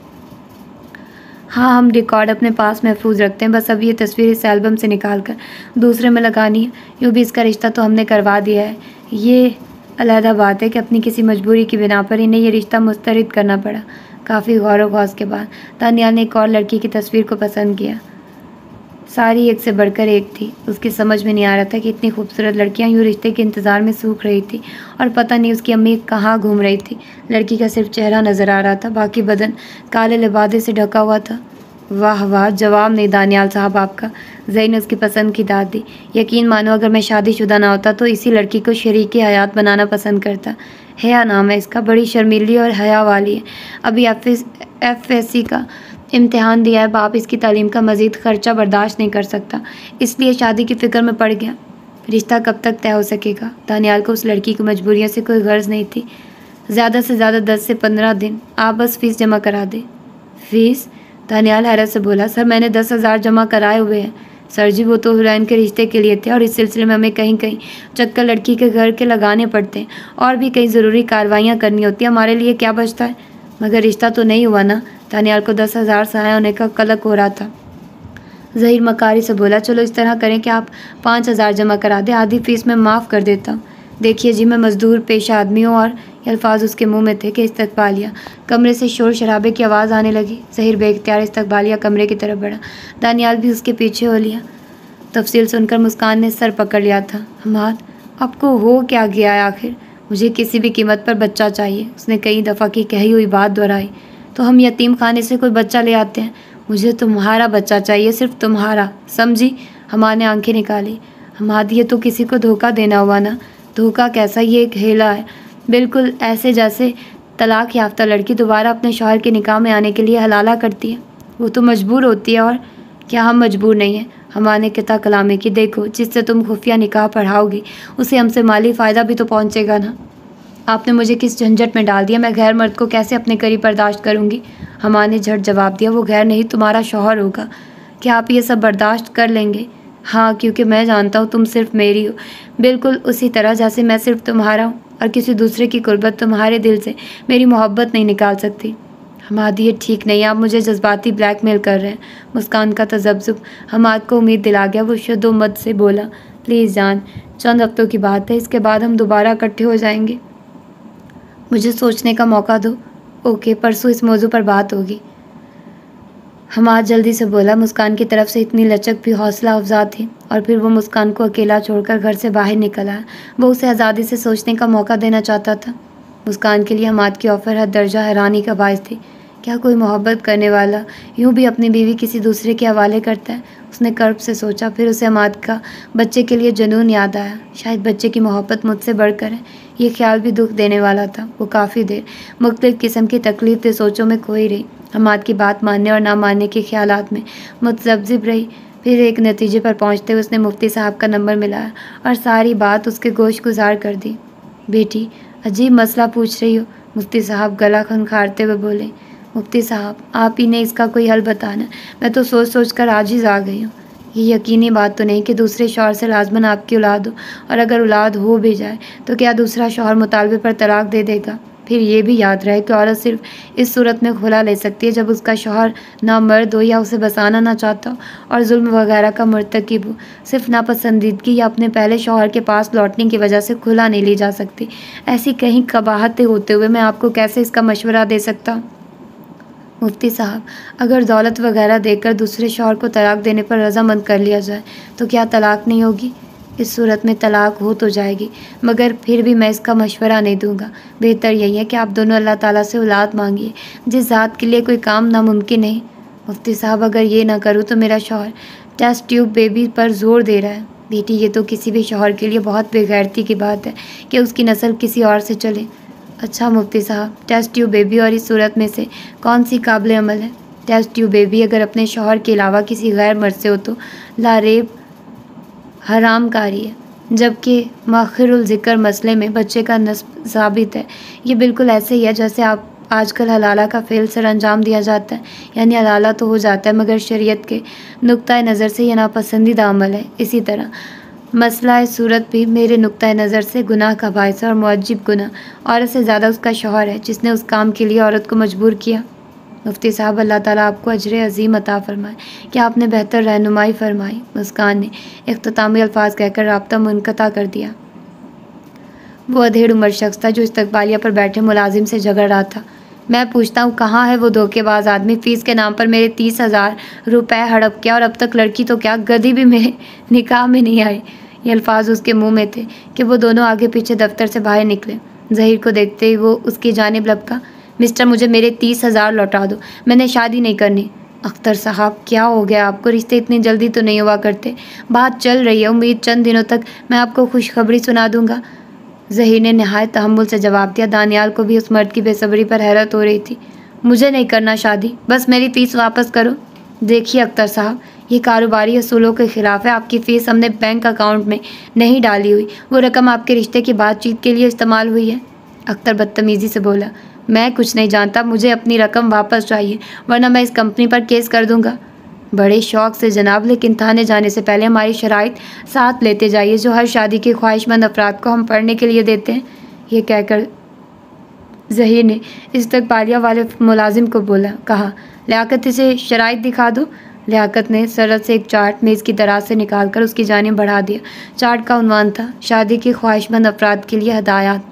हाँ, हम रिकॉर्ड अपने पास महफूज रखते हैं, बस अब ये तस्वीर इस एल्बम से निकाल कर दूसरे में लगानी है। यूँ भी इसका रिश्ता तो हमने करवा दिया है। ये अलहदा बात है कि अपनी किसी मजबूरी की बिना पर इन्हें ये रिश्ता मुस्तरद करना पड़ा। काफ़ी गौर व गौस के बाद दानियाल ने एक और लड़की की तस्वीर को पसंद किया। सारी एक से बढ़कर एक थी। उसकी समझ में नहीं आ रहा था कि इतनी खूबसूरत लड़कियां यूँ रिश्ते के इंतज़ार में सूख रही थी और पता नहीं उसकी अम्मी कहाँ घूम रही थी। लड़की का सिर्फ चेहरा नज़र आ रहा था, बाकी बदन काले लिबादे से ढका हुआ था। वाह वाह, जवाब नहीं दानियाल साहब आपका। ज़हीर ने उसकी पसंद की दाद दी। यकीन मानो अगर मैं शादीशुदा ना होता तो इसी लड़की को शरीके हयात बनाना पसंद करता। हया नाम है इसका, बड़ी शर्मीली और हया वाली है। अभी FSC का इम्तिहान दिया है। बाप इसकी तालीम का मज़ीद ख़र्चा बर्दाश्त नहीं कर सकता, इसलिए शादी की फ़िक्र में पड़ गया। रिश्ता कब तक तय हो सकेगा? दानियाल को उस लड़की की मजबूरियों से कोई गर्ज नहीं थी। ज़्यादा से ज़्यादा 10 से 15 दिन, आप बस फ़ीस जमा करा दें। फ़ीस? दानियाल हैरत से बोला, सर मैंने 10,000 जमा कराए हुए हैं। सर जी, वो तो हुरैन के रिश्ते के लिए थे और इस सिलसिले में हमें कहीं कहीं चक्कर लड़की के घर के लगाने पड़ते हैं और भी कई ज़रूरी कार्रवाइयाँ करनी होती हैं। हमारे लिए क्या बचता है? मगर रिश्ता तो नहीं हुआ ना। दानियाल को 10,000 सहाय होने का कलक हो रहा था। ज़हीर मकारी से बोला, चलो इस तरह करें कि आप 5,000 जमा करा दें, आधी फ़ीस में माफ़ कर देता हूँ। देखिए जी, मैं मज़दूर पेशा आदमी हूँ। और ये अल्फाज उसके मुंह में थे कि इस्तकबालिया कमरे से शोर शराबे की आवाज़ आने लगी। ज़हीर बेख्तियार इस्तकबालिया कमरे की तरफ बढ़ा। दानियाल भी उसके पीछे हो लिया। तफसील सुनकर मुस्कान ने सर पकड़ लिया था। हमाद, आपको हो क्या गया है आखिर? मुझे किसी भी कीमत पर बच्चा चाहिए। उसने कई दफ़ा की कही हुई बात दोहराई। तो हम यतीम खाने से कोई बच्चा ले आते हैं। मुझे तुम्हारा बच्चा चाहिए, सिर्फ तुम्हारा, समझी? हमाद ने आंखें निकाली। हमाद, ये तो किसी को धोखा देना हुआ ना। धोखा कैसा, ये एक हेला है, बिल्कुल ऐसे जैसे तलाक याफ्ता लड़की दोबारा अपने शौहर के निकाह में आने के लिए हलाला करती है। वो तो मजबूर होती है, और क्या हम मजबूर नहीं हैं? हमारे किता कलामे की देखो, जिससे तुम खुफिया निकाह पढ़ाओगी उसे हमसे माली फ़ायदा भी तो पहुंचेगा ना। आपने मुझे किस झंझट में डाल दिया, मैं गैर मर्द को कैसे अपने करीब बर्दाश्त करूंगी? हमारे ने झट जवाब दिया, वो गैर नहीं, तुम्हारा शौहर होगा। क्या आप ये सब बर्दाश्त कर लेंगे? हाँ, क्योंकि मैं जानता हूँ तुम सिर्फ मेरी हो, बिल्कुल उसी तरह जैसे मैं सिर्फ तुम्हारा हूँ, और किसी दूसरे की कुर्बत तुम्हारे दिल से मेरी मोहब्बत नहीं निकाल सकती। हमाद, ये ठीक नहीं, आप मुझे जज्बाती ब्लैकमेल कर रहे हैं। मुस्कान का तजब्जुब हमाद को उम्मीद दिला गया। वो शुद्ध से बोला, प्लीज़ जान, चंद हफ्तों की बात है, इसके बाद हम दोबारा इकट्ठे हो जाएंगे। मुझे सोचने का मौका दो। ओके, परसों इस मौजू पर बात होगी। हमाद जल्दी से बोला। मुस्कान की तरफ से इतनी लचक भी हौसला अफजा थी। और फिर वो मुस्कान को अकेला छोड़कर घर से बाहर निकल आया। वो उसे आज़ादी से सोचने का मौका देना चाहता था। मुस्कान के लिए हमाद की ऑफ़र हद दर्जा हैरानी का बायस थी। क्या कोई मोहब्बत करने वाला यूँ भी अपनी बीवी किसी दूसरे के हवाले करता है? उसने कर्ब से सोचा। फिर उसे हमाद का बच्चे के लिए जुनून याद आया। शायद बच्चे की मोहब्बत मुझसे बढ़कर है। ये ख्याल भी दुख देने वाला था। वो काफ़ी देर मुख्तलिफ़ किस्म की तकलीफ से सोचों में खोई रही। हमाद की बात मानने और ना मानने के ख्यालात में मुतज़ब्ज़िब रही। फिर एक नतीजे पर पहुँचते हुए उसने मुफ्ती साहब का नंबर मिलाया और सारी बात उसके गोश गुजार कर दी। बेटी, अजीब मसला पूछ रही हो, मुफ्ती साहब गला खनखारते हुए बोले। मुफ्ती साहब, आप ही ने इसका कोई हल बताना। मैं तो सोच सोच कर आजिज़ आ गई हूँ। ये यकीनी बात तो नहीं कि दूसरे शौहर से लाजमन आपकी औलाद हो, और अगर औलाद हो भी जाए तो क्या दूसरा शौहर मुतालबे पर तलाक दे देगा? फिर ये भी याद रहे कि औरत सिर्फ इस सूरत में खुला ले सकती है जब उसका शौहर ना मर्द हो या उसे बसाना ना चाहता हो और जुल्म वगैरह का मुर्तकिब हो। सिर्फ नापसंदीदगी या अपने पहले शौहर के पास लौटने की वजह से खुला नहीं ली जा सकती। ऐसी कहीं कबाहतें होते हुए मैं आपको कैसे इसका मशवरा दे सकता हूँ? मुफ्ती साहब, अगर दौलत वगैरह देकर दूसरे शौहर को तलाक देने पर रजामंद कर लिया जाए तो क्या तलाक नहीं होगी? इस सूरत में तलाक हो तो जाएगी, मगर फिर भी मैं इसका मशवरा नहीं दूंगा। बेहतर यही है कि आप दोनों अल्लाह ताला से औलाद मांगिए, जिस ज़ात के लिए कोई काम नामुमकिन नहीं। मुफ्ती साहब, अगर ये ना करूँ तो मेरा शौहर टेस्ट ट्यूब बेबी पर जोर दे रहा है। बेटी, ये तो किसी भी शौहर के लिए बहुत बेगैरती की बात है कि उसकी नस्ल किसी और से चले। अच्छा मुफ्ती साहब, टेस्ट ट्यूब बेबी और इस सूरत में से कौन सी काबिल अमल है? टेस्ट ट्यूब बेबी अगर अपने शौहर के अलावा किसी गैर मर्द से हो तो लारेब हरामकारी है, जबकि माखिरुल ज़िक्र मसले में बच्चे का नस्ब साबित है। ये बिल्कुल ऐसे ही है जैसे आप आजकल हलाला का फ़ेल सर अंजाम दिया जाता है, यानी हलाला तो हो जाता है मगर शरीयत के नुक्ता नज़र से यह नापसंदीदा अमल है। इसी तरह मसला सूरत भी मेरे नुक्ता नज़र से गुनाह का बायस और मुअज्जिब गुनाह औरत से ज़्यादा उसका शौहर है जिसने उस काम के लिए औरत को मजबूर किया। मुफ्ती साहब, अल्लाह ताला आपको अजर अजीम अता फ़रमाए कि आपने बेहतर रहनुमाई फरमाई। मुस्कान ने इख्तितामी अल्फाज कहकर राब्ता मुनक़ता कर दिया। वो अधेड़ उम्र शख्स था जो इस्तकबालिया पर बैठे मुलाजिम से झगड़ रहा था। मैं पूछता हूँ, कहाँ है वो धोखेबाज आदमी? फ़ीस के नाम पर मेरे 30,000 रुपये हड़प किया और अब तक लड़की तो क्या गधी भी मेरे निकाह में नहीं आई। ये अल्फाज उसके मुंह में थे कि वो दोनों आगे पीछे दफ्तर से बाहर निकले। ज़हीर को देखते ही वो उसकी जानिब लपका। मिस्टर, मुझे मेरे 30,000 लौटा दो, मैंने शादी नहीं करनी। अख्तर साहब, क्या हो गया आपको? रिश्ते इतनी जल्दी तो नहीं हुआ करते। बात चल रही है, उम्मीद चंद दिनों तक मैं आपको खुशखबरी सुना दूंगा। ज़हीर ने नहायत तहम्मुल से जवाब दिया। दानियाल को भी उस मर्द की बेसब्री पर हैरत हो रही थी। मुझे नहीं करना शादी, बस मेरी फ़ीस वापस करो। देखिए अख्तर साहब, ये कारोबारी असूलों के ख़िलाफ़ है। आपकी फ़ीस हमने बैंक अकाउंट में नहीं डाली हुई, वो रकम आपके रिश्ते की बातचीत के लिए इस्तेमाल हुई है। अख्तर बदतमीज़ी से बोला, मैं कुछ नहीं जानता, मुझे अपनी रकम वापस चाहिए वरना मैं इस कंपनी पर केस कर दूंगा। बड़े शौक़ से जनाब, लेकिन थाने जाने से पहले हमारी शराइत साथ लेते जाइए जो हर शादी के ख्वाहिशमंद अफराद को हम पढ़ने के लिए देते हैं। ये कहकर ज़हीर ने इस्तकबालिया वाले मुलाजिम को बोला, कहा, लियाकत, इसे शराइत दिखा दो। लियाकत ने सरत से एक चार्ट मेज़ की दराज से निकालकर उसकी जानिब बढ़ा दिया। चार्ट का उन्वान था, शादी के ख्वाहिशमंद अफराद के लिए हदायत।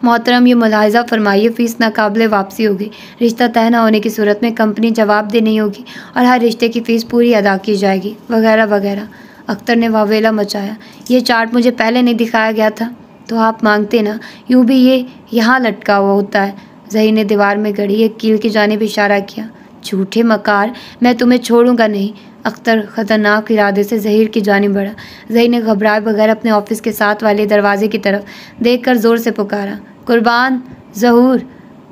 मोहतरम, ये मुलाहिज़ा फरमाइए, फ़ीस नाकाबिले वापसी होगी। रिश्ता तय न होने की सूरत में कंपनी जवाबदेह नहीं होगी और हर रिश्ते की फ़ीस पूरी अदा की जाएगी, वगैरह वगैरह। अख्तर ने वावेला मचाया। ये चार्ट मुझे पहले नहीं दिखाया गया था। तो आप मांगते ना, यूँ भी ये यहाँ लटका हुआ होता है। ज़हीर ने दीवार में गड़ी एक कील की जानिब इशारा किया। झूठे मकार, मैं तुम्हें छोड़ूंगा नहीं। अख्तर खतरनाक इरादे से ज़हीर की जानिब बढ़ा। ज़हीर ने घबराए बगैर अपने ऑफिस के साथ वाले दरवाजे की तरफ देखकर ज़ोर से पुकारा, कुर्बान ज़हूर।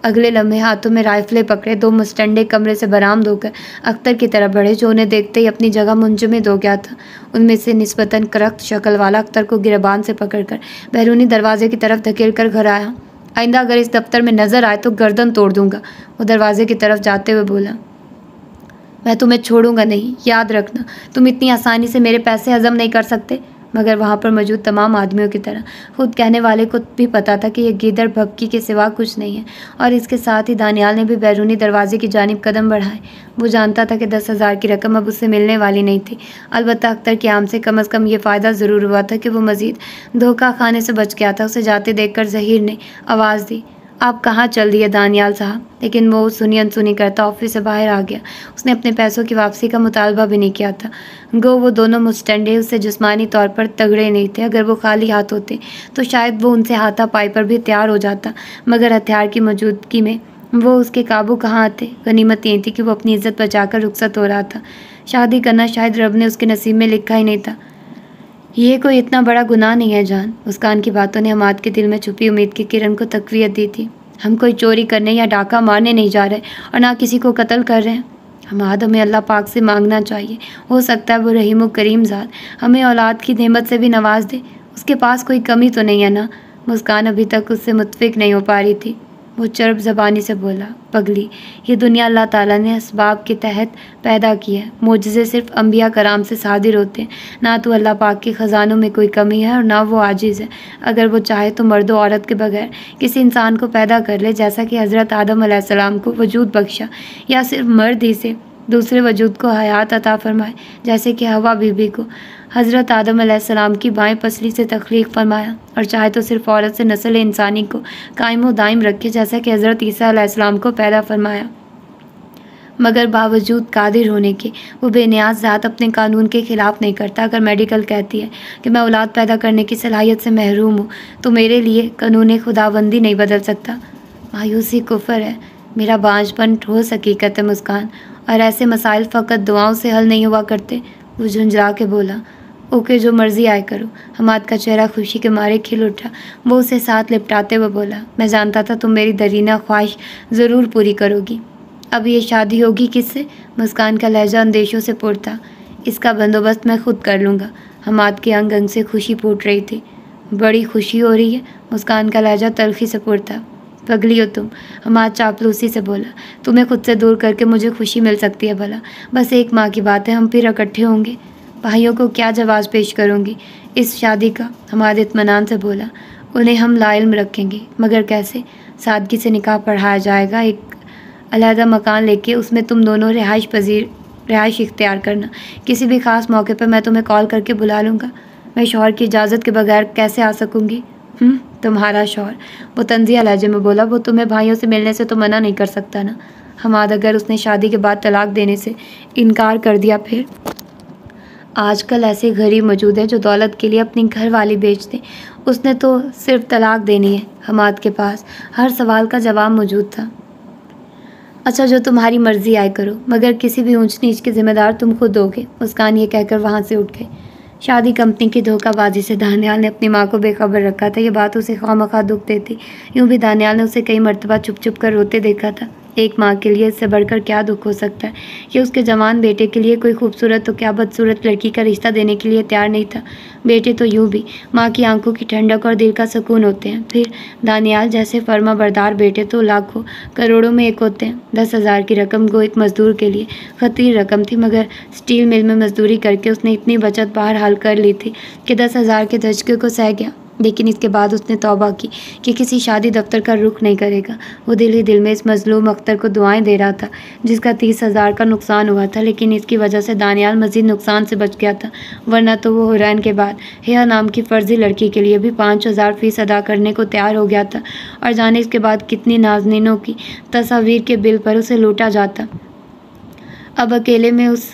अगले लम्हे हाथों में राइफलें पकड़े दो मुस्टंडे कमरे से बरामद होकर अख्तर की तरफ बढ़े, जो उन्हें देखते ही अपनी जगह मुंजमद हो गया था। उनमें से निस्बतन करख्त शक्ल वाला अख्तर को गिरबान से पकड़कर बैरूनी दरवाजे की तरफ धकेल कर घर आया। आइंदा अगर इस दफ्तर में नजर आए तो गर्दन तोड़ दूंगा, वो दरवाजे की तरफ जाते हुए बोला। मैं तुम्हें छोड़ूंगा नहीं, याद रखना। तुम इतनी आसानी से मेरे पैसे हजम नहीं कर सकते। मगर वहाँ पर मौजूद तमाम आदमियों की तरह खुद कहने वाले को भी पता था कि यह गीदड़ भपकी के सिवा कुछ नहीं है, और इसके साथ ही दानियाल ने भी बैरूनी दरवाजे की जानिब कदम बढ़ाए। वो जानता था कि 10,000 की रकम अब उससे मिलने वाली नहीं थी। अलबत्ता अख्तर की आम से कम ये फ़ायदा ज़रूर हुआ था कि वो मज़ीद धोखा खाने से बच गया था। उसे जाते देखकर ज़हीर ने आवाज़ दी, आप कहाँ चल दिए दानियाल साहब? लेकिन वो सुनी अनसुनी करता ऑफिस से बाहर आ गया। उसने अपने पैसों की वापसी का मुतालबा भी नहीं किया था। गो वो दोनों मुस्टंडे उससे जिस्मानी तौर पर तगड़े नहीं थे। अगर वो खाली हाथ होते तो शायद वो उनसे हाथापाई पर भी तैयार हो जाता, मगर हथियार की मौजूदगी में वो उसके काबू कहाँ आते। गनीमत ये थी कि वो अपनी इज्जत बचाकर रुखसत हो रहा था। शादी करना शायद रब ने उसके नसीब में लिखा ही नहीं था। ये कोई इतना बड़ा गुनाह नहीं है जान। मुस्कान की बातों ने हमाद के दिल में छुपी उम्मीद की किरण को तक़वियत दी थी। हम कोई चोरी करने या डाका मारने नहीं जा रहे और ना किसी को कत्ल कर रहे हैं। हमाद, हमें अल्लाह पाक से मांगना चाहिए, हो सकता है वो रहीम व करीम ज़ात हमें औलाद की नेमत से भी नवाज दे। उसके पास कोई कमी तो नहीं है ना? मुस्कान अभी तक उससे मुत्फिक नहीं हो पा रही थी। वो चर्ब ज़बानी से बोला, पगली, ये दुनिया अल्लाह ताला ने असबाब के तहत पैदा की है। मोजज़े सिर्फ अंबिया कराम से सादिर होते हैं। ना तो अल्लाह पाक के ख़जानों में कोई कमी है और ना वो आजिज़ है। अगर वो चाहे तो मर्द व औरत के बगैर किसी इंसान को पैदा कर ले, जैसा कि हज़रत आदम अलैहिस्सलाम को वजूद बख्शा, या सिर्फ मर्द ही से दूसरे वजूद को हयात अता फरमाए, जैसे कि हवा बीबी को हज़रत आदम अलैहिस्सलाम की बाएं पसली से तख्लीक फरमाया, और चाहे तो सिर्फ औरत से नस्ल इंसानी को कायम व दायम रखे, जैसा कि हज़रत ईसा अलैहिस्सलाम को पैदा फरमाया। मगर बावजूद कादिर होने के वो बेनियाज ज़ात अपने कानून के ख़िलाफ़ नहीं करता। अगर मेडिकल कहती है कि मैं औलाद पैदा करने की सलाहियत से महरूम हूँ, तो मेरे लिए कानून खुदाबंदी नहीं बदल सकता। मायूसी कुफर है, मेरा बांझपन ठोस हकीकत है मुस्कान, और ऐसे मसाइल फ़कत दुआओं से हल नहीं हुआ करते। वो झुंझला के बोला, ओके, जो मर्ज़ी आए करो। हमाद का चेहरा खुशी के मारे खिल उठा। वो उसे साथ लिपटाते हुए बोला, मैं जानता था तुम मेरी दरीना ख्वाहिश ज़रूर पूरी करोगी। अब ये शादी होगी किससे? मुस्कान का लहजा अंदेशों से पुरता। इसका बंदोबस्त मैं खुद कर लूँगा। हमाद के अंग अंग से खुशी फूट रही थी। बड़ी खुशी हो रही है? मुस्कान का लहजा तलखी से पुरता। पगली हो तुम, हमाद चापलूसी से बोला। तुम्हें खुद से दूर करके मुझे खुशी मिल सकती है भला? बस एक माँ की बात है, हम फिर इकट्ठे होंगे। भाइयों को क्या जवाब पेश करूँगी इस शादी का? हमाद इत्मीनान से बोला। उन्हें हम लाइल्म रखेंगे, मगर कैसे? सादगी से निकाह पढ़ाया जाएगा। एक अलहदा मकान लेके उसमें तुम दोनों रिहाइश इख्तियार करना। किसी भी ख़ास मौके पर मैं तुम्हें कॉल करके बुला लूँगा। मैं शौहर की इजाज़त के बगैर कैसे आ सकूँगी? तुम्हारा शौहर, वो तंज़िया लहजे में बोला, वो तुम्हें भाइयों से मिलने से तो मना नहीं कर सकता ना? हमाद, अगर उसने शादी के बाद तलाक देने से इनकार कर दिया फिर? आजकल ऐसे गरीब मौजूद है जो दौलत के लिए अपनी घर वाली बेच दें। उसने तो सिर्फ तलाक देनी है। हमाद के पास हर सवाल का जवाब मौजूद था। अच्छा, जो तुम्हारी मर्ज़ी आए करो, मगर किसी भी ऊंच नीच के ज़िम्मेदार तुम खुद होगे। मुस्कान ये कहकर वहाँ से उठ गई। शादी कंपनी की धोखाबाजी से दानियाल ने अपनी माँ को बेखबर रखा था। ये बात उसे खामखा दुख देती। यूँ भी दानियाल ने उसे कई मरतबा छुप छुप कर रोते देखा था। एक माँ के लिए इससे बढ़कर क्या दुख हो सकता है कि उसके जवान बेटे के लिए कोई खूबसूरत तो क्या बदसूरत लड़की का रिश्ता देने के लिए तैयार नहीं था। बेटे तो यूँ भी माँ की आंखों की ठंडक और दिल का सुकून होते हैं। फिर दानियाल जैसे फर्मा बरदार बेटे तो लाखों करोड़ों में एक होते हैं। 10,000 की रकम गो एक मज़दूर के लिए खतीर रकम थी, मगर स्टील मिल में मजदूरी करके उसने इतनी बचत बहरहाल कर ली थी कि 10,000 के धचके को सह गया। लेकिन इसके बाद उसने तौबा की कि किसी शादी दफ्तर का रुख नहीं करेगा। वो दिल ही दिल में इस मजलूम अख्तर को दुआएं दे रहा था, जिसका 30,000 का नुकसान हुआ था। लेकिन इसकी वजह से दानियाल मज़ीद नुकसान से बच गया था, वरना तो वो हुरैन के बाद हिया नाम की फ़र्जी लड़की के लिए भी 5,000 फ़ीस अदा करने को तैयार हो गया था। और जाने इसके बाद कितनी नाज़नीनों की तस्वीर के बिल पर उसे लूटा जाता। अब अकेले में उस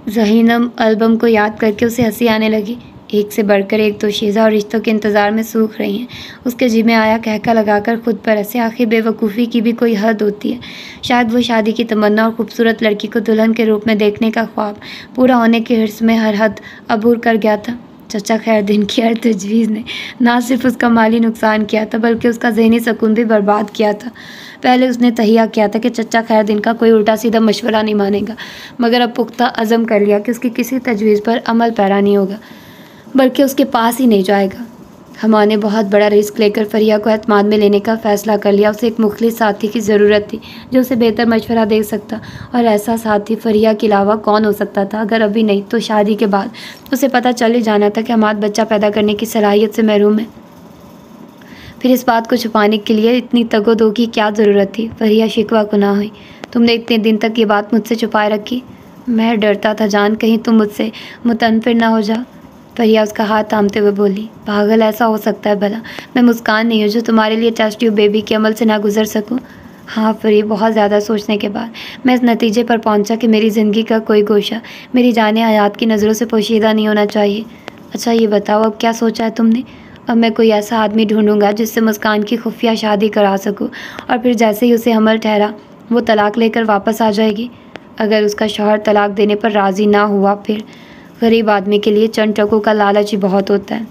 ज़हीनम एल्बम को याद करके उसे हंसी आने लगी। एक से बढ़कर एक दोशीज़ा और रिश्तों के इंतज़ार में सूख रही हैं। उसके जी में आया कहका लगाकर खुद पर हंसे। आखिर बेवकूफ़ी की भी कोई हद होती है। शायद वो शादी की तमन्ना और खूबसूरत लड़की को दुल्हन के रूप में देखने का ख्वाब पूरा होने के हिर्स में हर हद अबूर कर गया था। चचा खैरदीन की हर तजवीज़ ने ना सिर्फ उसका माली नुकसान किया था बल्कि उसका ज़हनी सुकून भी बर्बाद किया था। पहले उसने तहिया किया था कि चचा खैरदीन का कोई उल्टा सीधा मशवरा नहीं मानेगा, मगर अब पुख्ता अज़म कर लिया कि उसकी किसी तजवीज़ पर अमल पैरा नहीं होगा, बल्कि उसके पास ही नहीं जाएगा। हमा ने बहुत बड़ा रिस्क लेकर फरिया को एतमाद में लेने का फ़ैसला कर लिया। उसे एक मुखलिस साथी की ज़रूरत थी जो उसे बेहतर मशवरा दे सकता, और ऐसा साथी फरिया के अलावा कौन हो सकता था। अगर अभी नहीं तो शादी के बाद उसे पता चल ही जाना था कि हमाद बच्चा पैदा करने की सलाहियत से महरूम है। फिर इस बात को छुपाने के लिए इतनी तगोदो की क्या ज़रूरत थी। फरिया शिकवा को ना हुई। तुमने इतने दिन तक ये बात मुझसे छुपाए रखी। मैं डरता था जान, कहीं तुम मुझसे मुतनफिर ना हो जा। फरिया उसका हाथ थामते हुए बोली, पागल, ऐसा हो सकता है भला? मैं मुस्कान नहीं हूँ जो तुम्हारे लिए टेस्ट ट्यूब बेबी के अमल से ना गुजर सकूँ। हाँ फरिया, बहुत ज़्यादा सोचने के बाद मैं इस नतीजे पर पहुँचा कि मेरी ज़िंदगी का कोई गोशा मेरी जाने हयात की नज़रों से पोशीदा नहीं होना चाहिए। अच्छा ये बताओ, अब क्या सोचा है तुमने? अब मैं कोई ऐसा आदमी ढूंढूंगा जिससे मुस्कान की खुफिया शादी करा सकूं, और फिर जैसे ही उसे हमल ठहरा वो तलाक लेकर वापस आ जाएगी। अगर उसका शौहर तलाक देने पर राज़ी ना हुआ, फिर गरीब आदमी के लिए चंद टकों का लालच ही बहुत होता है।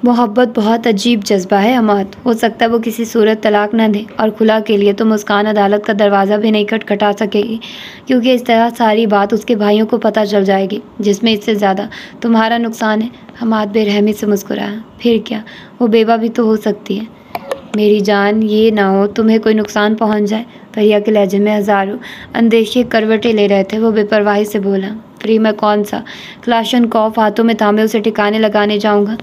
मोहब्बत बहुत अजीब जज्बा है अमाद। हो सकता है वो किसी सूरत तलाक ना दे, और खुला के लिए तो मुस्कान अदालत का दरवाज़ा भी नहीं खटखटा सकेगी, क्योंकि इस तरह सारी बात उसके भाइयों को पता चल जाएगी, जिसमें इससे ज़्यादा तुम्हारा नुकसान है। अमाद बेरहमी से मुस्कुराया। फिर क्या, वो बेवा भी तो हो सकती है। मेरी जान, ये ना हो तुम्हें कोई नुकसान पहुंच जाए। फरिया के लहजे में हज़ारों अंदेशे करवटें ले रहे थे। वो बेपरवाही से बोला, फ्री मैं कौन सा क्लाशन कॉफ हाथों में थामे उसे ठिकाने लगाने जाऊंगा?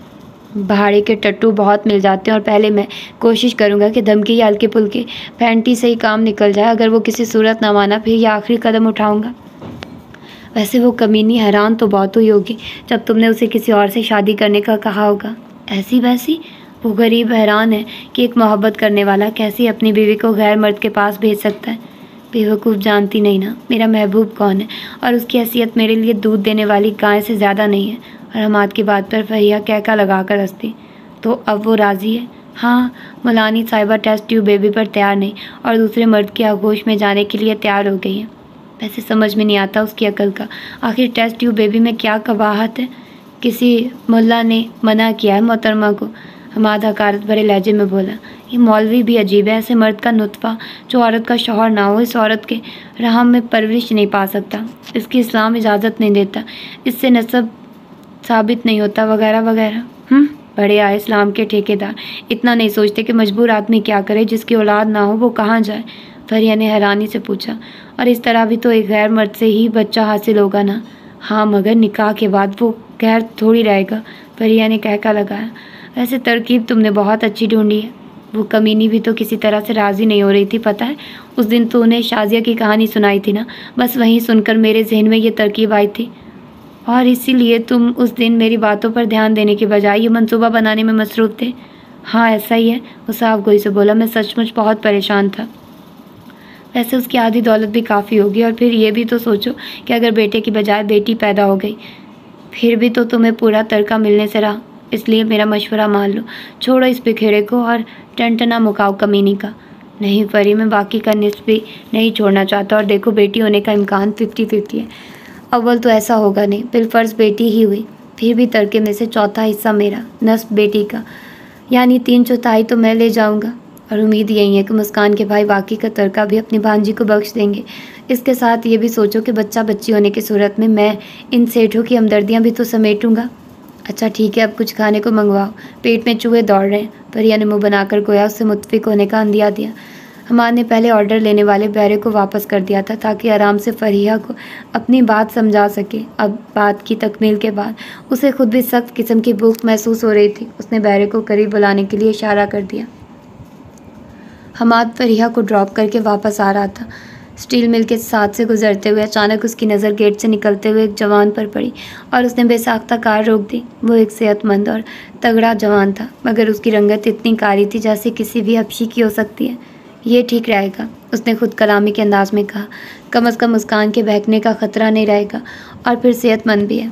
भाड़े के टट्टू बहुत मिल जाते हैं, और पहले मैं कोशिश करूंगा कि धमकी या हल्के फुल्के फैंटी से ही काम निकल जाए। अगर वो किसी सूरत ना माना, फिर यह आखिरी कदम उठाऊंगा। वैसे वो कमीनी हैरान तो बहुत हुई होगी जब तुमने उसे किसी और से शादी करने का कहा होगा। ऐसी वैसी वो गरीब हैरान है कि एक मोहब्बत करने वाला कैसे अपनी बीवी को गैर मर्द के पास भेज सकता है। बेवकूफ़, जानती नहीं ना मेरा महबूब कौन है, और उसकी हैसियत मेरे लिए दूध देने वाली गाय से ज़्यादा नहीं है। और हमाद की बात पर फरिया कहका लगा कर हंसती। तो अब वो राज़ी है? हाँ, मुलानी साहिबा टेस्ट ट्यूब बेबी पर तैयार नहीं, और दूसरे मर्द की आगोश में जाने के लिए तैयार हो गई है। वैसे समझ में नहीं आता उसकी अकल का। आखिर टेस्ट ट्यूब बेबी में क्या कबाहत है? किसी मुल्ला ने मना किया है मोहतरमा को? हमाद हकारत भरे लहजे में बोला, ये मौलवी भी अजीब है। ऐसे मर्द का नुतफ़ा जो औरत का शौहर ना हो, इस औरत के रहम में परवरिश नहीं पा सकता। इसकी इस्लाम इजाज़त नहीं देता, इससे नसब साबित नहीं होता, वगैरह वगैरह। बड़े आए इस्लाम के ठेकेदार, इतना नहीं सोचते कि मजबूर आदमी क्या करे, जिसकी औलाद ना हो वो कहाँ जाए? फरिया ने हैरानी से पूछा। और इस तरह भी तो एक गैर मर्द से ही बच्चा हासिल होगा ना? हाँ, मगर निकाह के बाद वो गैर थोड़ी रहेगा। फरिया ने कहका लगाया। वैसे तरकीब तुमने बहुत अच्छी ढूंढी है। वो कमीनी भी तो किसी तरह से राज़ी नहीं हो रही थी, पता है? उस दिन तो उन्हें शाजिया की कहानी सुनाई थी ना, बस वहीं सुनकर मेरे जहन में ये तरकीब आई थी, और इसीलिए तुम उस दिन मेरी बातों पर ध्यान देने के बजाय ये मंसूबा बनाने में मसरूफ़ थे। हाँ ऐसा ही है, वो साफ गोई से बोला। मैं सचमुच बहुत परेशान था। वैसे उसकी आधी दौलत भी काफ़ी होगी, और फिर ये भी तो सोचो कि अगर बेटे की बजाय बेटी पैदा हो गई, फिर भी तो तुम्हें पूरा तरका मिलने से रहा। इसलिए मेरा मशवरा मान लो, छोड़ो इस बिखेड़े को और टंटना मुकाओ कमीनी का। नहीं फरी, मैं बाकी का निस्फ भी नहीं छोड़ना चाहता, और देखो बेटी होने का इम्कान 50-50 है। अव्वल तो ऐसा होगा नहीं, बिलफर्ज बेटी ही हुई, फिर भी तरके में से चौथा हिस्सा मेरा, नस्ब बेटी का, यानी 3/4 तो मैं ले जाऊंगा। और उम्मीद यही है कि मुस्कान के भाई बाकी का तरका भी अपनी भांजी को बख्श देंगे। इसके साथ ये भी सोचो कि बच्चा बच्ची होने की सूरत में मैं इन सेठों की हमदर्दियाँ भी तो समेटूंगा। अच्छा ठीक है, अब कुछ खाने को मंगवाओ, पेट में चूहे दौड़ रहे हैं। फरिया ने मुँह बनाकर गोया उससे मुत्फिक होने का अंदिया दिया। हमाद ने पहले ऑर्डर लेने वाले बहरे को वापस कर दिया था ताकि आराम से फरिया को अपनी बात समझा सके। अब बात की तकमील के बाद उसे खुद भी सख्त किस्म की भूख महसूस हो रही थी। उसने बहरे को करीब बुलाने के लिए इशारा कर दिया। हमाद फरिया को ड्रॉप करके वापस आ रहा था। स्टील मिल के साथ से गुजरते हुए अचानक उसकी नज़र गेट से निकलते हुए एक जवान पर पड़ी, और उसने बेसाख्ता कार रोक दी। वो एक सेहतमंद और तगड़ा जवान था, मगर उसकी रंगत इतनी कारी थी जैसे किसी भी हबशी की हो सकती है। ये ठीक रहेगा, उसने खुद कलामी के अंदाज में कहा। कम अज़ कम मुस्कान के बहकने का ख़तरा नहीं रहेगा, और फिर सेहतमंद भी है।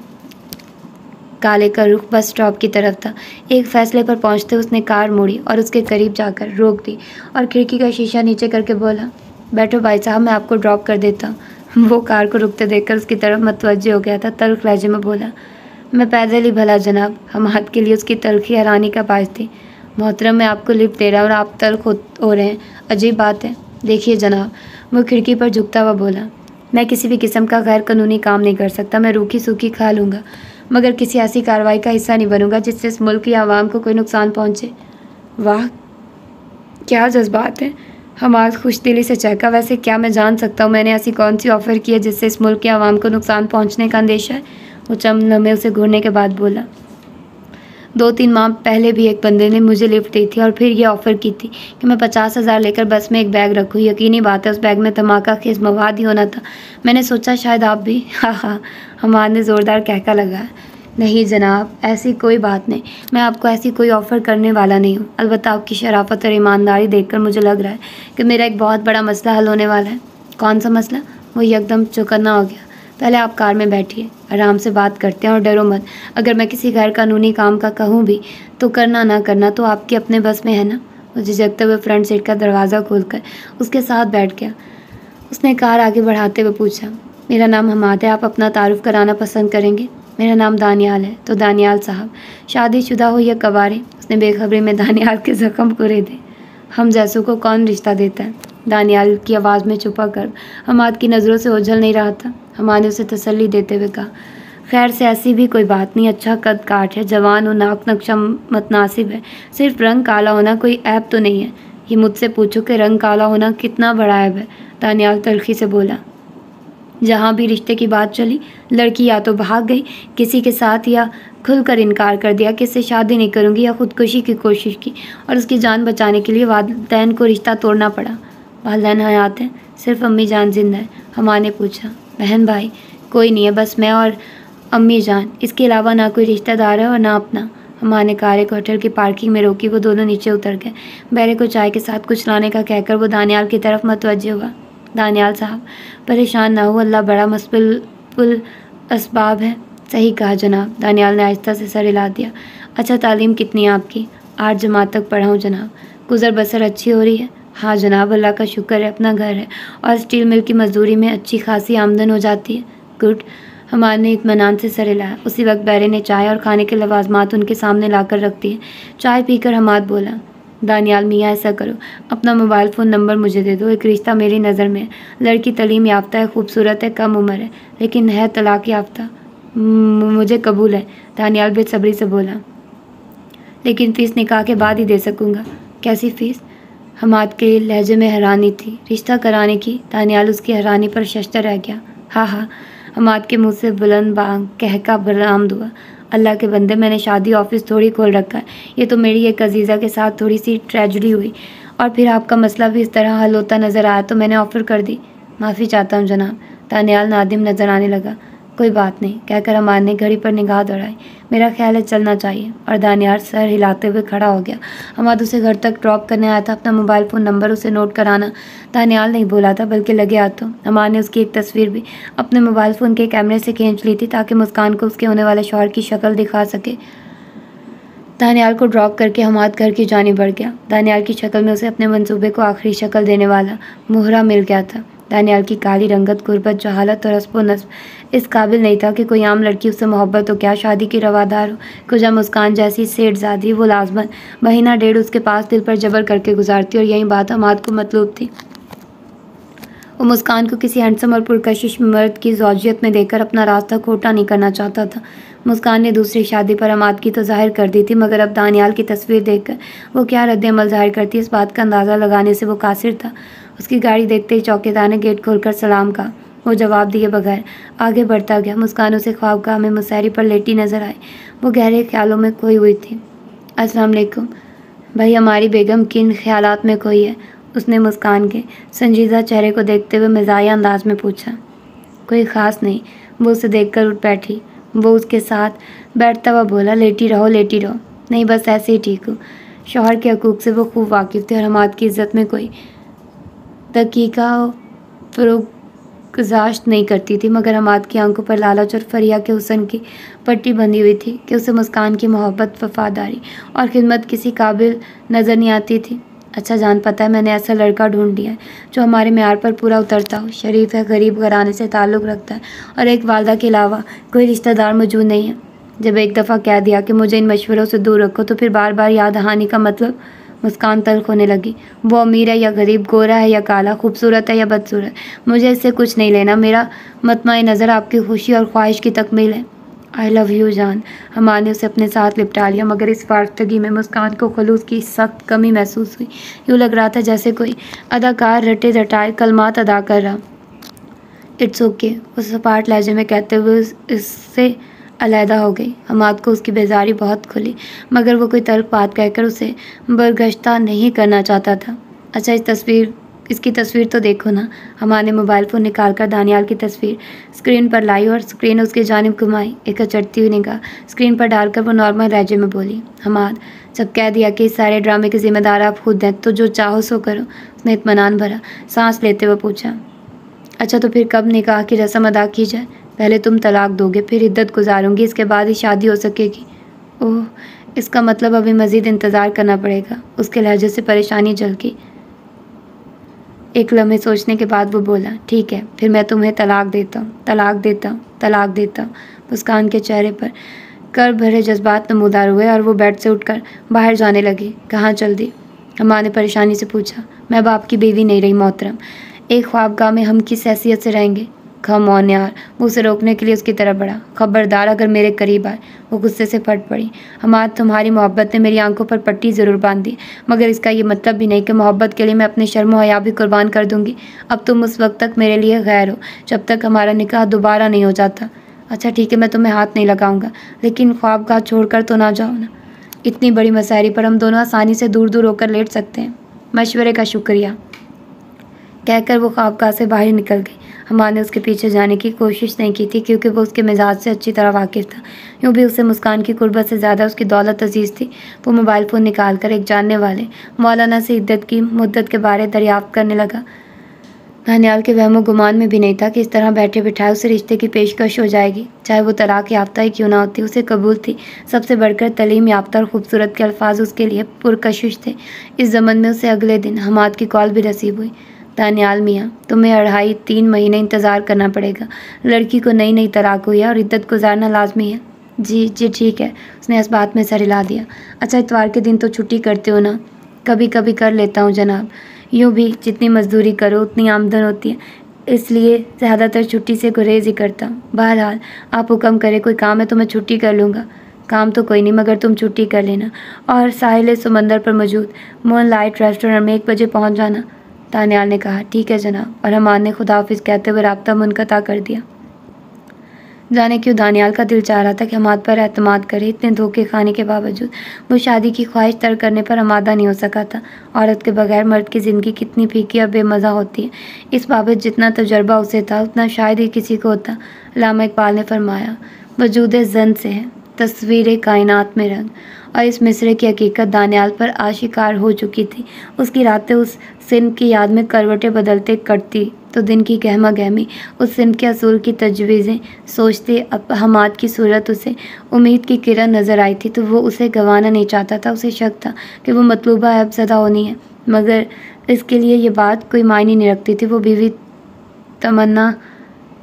काले का रुख बस स्टॉप की तरफ था। एक फैसले पर पहुंचते उसने कार मोड़ी और उसके करीब जाकर रोक दी और खिड़की का शीशा नीचे करके बोला, बैठो भाई साहब, मैं आपको ड्रॉप कर देता हूँ। वो कार को रुकते देखकर उसकी तरफ मुतवज्जे हो गया था। तल्ख लहजे में बोला, मैं पैदल ही भला जनाब। हमाद के लिए उसकी तल्खी हैरानी का बायस थी। मोहतरम, मैं आपको लिफ्ट दे रहा हूँ और आप तल्ख हो रहे हैं, अजीब बात है। देखिए जनाब, वो खिड़की पर झुकता हुआ बोला, मैं किसी भी किस्म का गैर कानूनी काम नहीं कर सकता। मैं रूखी सूखी खा लूँगा, मगर किसी ऐसी कार्रवाई का हिस्सा नहीं बनूंगा जिससे इस मुल्क की आवाम को कोई नुकसान पहुँचे। वाह, क्या जज्बात है। हमाद खुशदिली से चहका, वैसे क्या मैं जान सकता हूँ मैंने ऐसी कौन सी ऑफ़र की है जिससे इस मुल्क की आवाम को नुकसान पहुँचने का अंदेशा है। वो चंद लम्हे उसे घूरने के बाद बोला, 2-3 माह पहले भी एक बंदे ने मुझे लिफ्ट दी थी और फिर ये ऑफ़र की थी कि मैं 50,000 लेकर बस में एक बैग रखूँ। यकीनी बात है उस बैग में धमाका खेज मवाद ही होना था। मैंने सोचा शायद आप भी। हाँ, हमाद ने ज़ोरदार कहका लगाया। नहीं जनाब, ऐसी कोई बात नहीं। मैं आपको ऐसी कोई ऑफ़र करने वाला नहीं हूँ। अलबत्ता आपकी शराफत और ईमानदारी देखकर मुझे लग रहा है कि मेरा एक बहुत बड़ा मसला हल होने वाला है। कौन सा मसला? वो एकदम चौकन्ना हो गया। पहले आप कार में बैठिए, आराम से बात करते हैं और डरो मत। अगर मैं किसी गैर कानूनी काम का कहूँ भी तो करना ना करना तो आपके अपने बस में है ना। वो झिझकते हुए फ्रंट सीट का दरवाज़ा खोलकर उसके साथ बैठ गया। उसने कार आगे बढ़ाते हुए पूछा, मेरा नाम हमाद है, आप अपना तारुफ कराना पसंद करेंगे? मेरा नाम दानियाल है। तो दानियाल साहब, शादीशुदा हो या कवारे? उसने बेखबरी में दानियाल के ज़ख्म कुरेदे। हम जैसों को कौन रिश्ता देता है? दानियाल की आवाज़ में छुपा कर हमाद की नज़रों से ओझल नहीं रहा था। हमाद ने उसे तसल्ली देते हुए कहा, खैर से ऐसी भी कोई बात नहीं। अच्छा कद काठ है, जवान हो, नाक नक्शा मतनासिब है। सिर्फ रंग काला होना कोई ऐब तो नहीं है। ये मुझसे पूछो कि रंग काला होना कितना बड़ा ऐब है। दानियाल तल्खी से बोला, जहाँ भी रिश्ते की बात चली लड़की या तो भाग गई किसी के साथ या खुलकर इनकार कर दिया कि इससे शादी नहीं करूँगी, या खुदकुशी की कोशिश की और उसकी जान बचाने के लिए वालिदैन को रिश्ता तोड़ना पड़ा। वालिदैन हयात हैं, सिर्फ अम्मी जान जिंदा है। हमार ने पूछा, बहन भाई? कोई नहीं है, बस मैं और अम्मी जान। इसके अलावा ना कोई रिश्तेदार है और ना अपना। हमार ने कार को होटल की पार्किंग में रोकी। वो दोनों नीचे उतर गए। बैरे को चाय के साथ कुछ लाने का कहकर वो दानियाल की तरफ मुतवज्जे हुआ। दानियाल साहब, परेशान ना हो, अल्लाह बड़ा मुस्बिल असबाब है। सही कहा जनाब। दानियाल ने आहिस्ता से सर हिला दिया। अच्छा, तालीम कितनी है आपकी? 8 जमात तक पढ़ा हूँ जनाब। गुज़र बसर अच्छी हो रही है? हाँ जनाब, अल्लाह का शुक्र है, अपना घर है और स्टील मिल की मजदूरी में अच्छी खासी आमदन हो जाती है। गुड। हमारे ने इत्मीनान से सर हिलाया। उसी वक्त बैरे ने चाय और खाने के लवाजमात उनके सामने लाकर रख दिए। चाय पीकर हमाद बोला, दानियाल मियाँ, ऐसा करो, अपना मोबाइल फ़ोन नंबर मुझे दे दो। एक रिश्ता मेरी नज़र में है। लड़की तलीम याफ्ता है, खूबसूरत है, कम उम्र है, लेकिन है तलाक याफ्ता। मुझे कबूल है। दानियाल बेसब्री से बोला, लेकिन फ़ीस निकाह के बाद ही दे सकूँगा। कैसी फ़ीस? हमाद के लहजे में हैरानी थी। रिश्ता कराने की? दानियाल उसकी हैरानी पर शशतर रह गया। हाँ, हमाद के मुंह से बुलंद बांग कहका बरामद हुआ। अल्लाह के बंदे, मैंने शादी ऑफिस थोड़ी खोल रखा है। ये तो मेरी एक अजीज़ा के साथ थोड़ी सी ट्रेजेडी हुई और फिर आपका मसला भी इस तरह हल होता नज़र आया तो मैंने ऑफ़र कर दी। माफ़ी चाहता हूँ जनाब। दानियाल नादिम नज़र आने लगा। कोई बात नहीं कहकर हमाद ने घड़ी पर निगाह दौड़ाई। मेरा ख्याल है चलना चाहिए। और दानियाल सर हिलाते हुए खड़ा हो गया। हमाद उसे घर तक ड्रॉप करने आया था। अपना मोबाइल फ़ोन नंबर उसे नोट कराना दानियाल नहीं बोला था, बल्कि लगे हाथों हमाद ने उसकी एक तस्वीर भी अपने मोबाइल फ़ोन के कैमरे से खींच ली थी ताकि मुस्कान को उसके होने वाले शौहर की शक्ल दिखा सके। दानियाल को ड्रॉप करके हमाद घर की जानिब बढ़ गया। दानियाल की शक्ल में उसे अपने मंसूबे को आखिरी शक्ल देने वाला मुहरा मिल गया था। दानियाल की काली रंगत, गुर्बत, जहालत और हस्बो नस्ब इस काबिल नहीं था कि कोई आम लड़की उससे मोहब्बत हो, क्या शादी की रवादार हो। कुजा मुस्कान जैसी सेठजादी वो लाजमन महीना डेढ़ उसके पास दिल पर जबर करके गुजारती और यही बात हमाद को मतलूब थी। वो मुस्कान को किसी हैंडसम और पुरकशिश मर्द की ज़ौजियत में देखकर अपना रास्ता खोटा नहीं करना चाहता था। मुस्कान ने दूसरी शादी पर हमाद की तो जाहिर कर दी थी, मगर अब दानियाल की तस्वीर देखकर वो क्या रद्द-ए-अमल ज़ाहिर करती, इस बात का अंदाज़ा लगाने से वो कासिर था। उसकी गाड़ी देखते ही चौकीदार ने गेट खोलकर सलाम कहा। वो जवाब दिए बगैर आगे बढ़ता गया। मुस्कान उसे ख्वाबगाह में मुसहरी पर लेटी नजर आई। वो गहरे ख्यालों में खोई हुई थी। अस्सलाम वालेकुम भाई, हमारी बेगम किन ख्यालात में खोई है? उसने मुस्कान के संजीदा चेहरे को देखते हुए मिजाजी अंदाज में पूछा। कोई ख़ास नहीं। वो उसे देखकर उठ बैठी। वो उसके साथ बैठता हुआ बोला, लेटी रहो लेटी रहो। नहीं, बस ऐसे ही ठीक हूँ। शौहर के हकूक़ से वो खूब वाकिफ़ थे और हमाद की इज़्ज़त में कोई दकीका फ़रोग़ गुजारिश नहीं करती थी, मगर हमाद की आंखों पर लालच और फरिया के हुस्न की पट्टी बंधी हुई थी कि उसे मुस्कान की मोहब्बत, वफादारी और खिदमत किसी काबिल नज़र नहीं आती थी। अच्छा जान पता है, मैंने ऐसा लड़का ढूंढ लिया है जो हमारे मेयार पर पूरा उतरता हो, शरीफ है, गरीब घराने से ताल्लुक़ रखता है और एक वालदा के अलावा कोई रिश्तेदार मौजूद नहीं है। जब एक दफ़ा कह दिया कि मुझे इन मशवरों से दूर रखो, तो फिर बार बार याद दहानी का मतलब। मुस्कान तल्ख होने लगी। वो अमीर है या गरीब, गोरा है या काला, खूबसूरत है या बदसूरत, मुझे इससे कुछ नहीं लेना। मेरा मतमा नज़र आपकी खुशी और ख्वाहिश की तकमील है। आई लव यू जान। हमाद ने उसे अपने साथ लिपटा लिया, मगर इस फारतगी में मुस्कान को खलूस की सख्त कमी महसूस हुई। यूँ लग रहा था जैसे कोई अदाकार रटे रटाए कलमात अदा कर रहा। इट्स ओके, उस सपाट लहजे में कहते हुए इससे अलहदा हो गई। हमाद को उसकी बेजारी बहुत खुली, मगर वो कोई तल्ख बात कहकर उसे बरगश्ता नहीं करना चाहता था। अच्छा, इसकी तस्वीर तो देखो ना। हमाद ने मोबाइल फ़ोन निकाल कर दानियाल की तस्वीर स्क्रीन पर लाई और स्क्रीन उसकी जानिब घुमाई। एक अचरती हुई निगाह स्क्रीन पर डालकर वो नॉर्मल लहजे में बोली, हमाद, जब कह दिया कि इस सारे ड्रामे के ज़िम्मेदार आप खुद हैं, तो जो चाहो सो करो। उसने इत्मीनान भरा सांस लेते हुए पूछा, अच्छा तो फिर कब निकाह की रस्म अदा की जाए? पहले तुम तलाक दोगे, फिर इद्दत गुजारूंगी, इसके बाद ही शादी हो सकेगी। ओह, इसका मतलब अभी मज़ीद इंतज़ार करना पड़ेगा। उसके लहजे से परेशानी झलकी। एक लम्हे सोचने के बाद वो बोला, ठीक है, फिर मैं तुम्हें तलाक देता हूँ, तलाक देता हूँ, तलाक देता हूँ। मुस्कान के चेहरे पर कर भरे जज्बात नमूदार हुए और वो बेड से उठकर बाहर जाने लगी। कहाँ चल दी? हमाद ने परेशानी से पूछा। मैं बाप की बीवी नहीं रही मोहतरम, एक ख्वाबगाह में हम किस हैसियत से रहेंगे? खम ऑन यार। वो उसे रोकने के लिए उसकी तरफ बढ़ा। खबरदार अगर मेरे करीब आए। वो गुस्से से फट पड़ी। हमाद, तुम्हारी मोहब्बत ने मेरी आंखों पर पट्टी ज़रूर बांध दी, मगर इसका ये मतलब भी नहीं कि मोहब्बत के लिए मैं अपने शर्म व हया भी कुर्बान कर दूंगी। अब तुम उस वक्त तक मेरे लिए गैर हो जब तक हमारा निकाह दोबारा नहीं हो जाता। अच्छा ठीक है, मैं तुम्हें हाथ नहीं लगाऊंगा, लेकिन ख्वाबगाह छोड़कर तो ना जाओ ना। इतनी बड़ी मसारी पर हम दोनों आसानी से दूर दूर होकर लेट सकते हैं। मशवरे का शुक्रिया, कहकर वो ख्वाबगाह से बाहर निकल गई। हमाद ने उसके पीछे जाने की कोशिश नहीं की थी, क्योंकि वो उसके मिजाज से अच्छी तरह वाकिफ़ था। यूँ भी उसे मुस्कान की कुर्बत से ज़्यादा उसकी दौलत अजीज़ थी। वो मोबाइल फ़ोन निकाल कर एक जानने वाले मौलाना से इद्दत की मुद्दत के बारे दरियाफ्त करने लगा। दानियाल के वहमो गुमान में भी नहीं था कि इस तरह बैठे बिठाए उसे रिश्ते की पेशकश हो जाएगी, चाहे वो तलाक याफ्ता ही क्यों ना होती। उसे कबूल थी। सबसे बढ़कर तलीम याफ्ता और खूबसूरत के अल्फाज उसके लिए पुरकशिश थे। इस ज़मन में उसे अगले दिन हमाद की कॉल भी नसीब हुई। दानियाल मियाँ, तुम्हें 2.5-3 महीने इंतज़ार करना पड़ेगा। लड़की को नई नई तलाक हुई है और इद्दत गुजारना लाजमी है। जी जी ठीक है, उसने इस बात में सर हिला दिया। अच्छा, इतवार के दिन तो छुट्टी करते हो ना? कभी कभी कर लेता हूँ जनाब। यूँ भी जितनी मजदूरी करो उतनी आमदन होती है, इसलिए ज़्यादातर छुट्टी से गुरेज ही करता हूँ। बहरहाल आप हुक्म करें, कोई काम है तो मैं छुट्टी कर लूँगा। काम तो कोई नहीं, मगर तुम छुट्टी कर लेना और साहिल समंदर पर मौजूद मून लाइट रेस्टोरेंट में 1 बजे पहुँच जाना। दानियाल ने कहा, ठीक है जनाब, और हमाद ने खुदाफिज कहते हुए राब्ता मुनक़ता कर दिया। जाने क्यों दानियाल का दिल चाह रहा था कि हमाद पर एतमाद करे। इतने धोखे खाने के बावजूद वो शादी की ख्वाहिश तर्क करने पर आमादा नहीं हो सका था। औरत के बगैर मर्द की ज़िंदगी कितनी फीकी और बेमज़ा होती है, इस बाबत जितना तजुर्बा उसे था उतना शायद ही किसी को होता। अल्लामा इकबाल ने फरमाया, वजूद ज़न से है तस्वीर कायनात में रंग। और इस मिसरे की हकीकत दानियाल पर आशिकार हो चुकी थी। उसकी रातें उस सिंध की याद में करवटें बदलते कटती तो दिन की गहमा गहमी उस सिंध के असूल की तजवीज़ें सोचते। अब हमाद की सूरत उसे उम्मीद की किरण नज़र आई थी, तो वो उसे गंवाना नहीं चाहता था। उसे शक था कि वो मतलूबा ऐबज़दा होनी है, मगर इसके लिए ये बात कोई मायने नहीं रखती थी। वो बीवी तमन्ना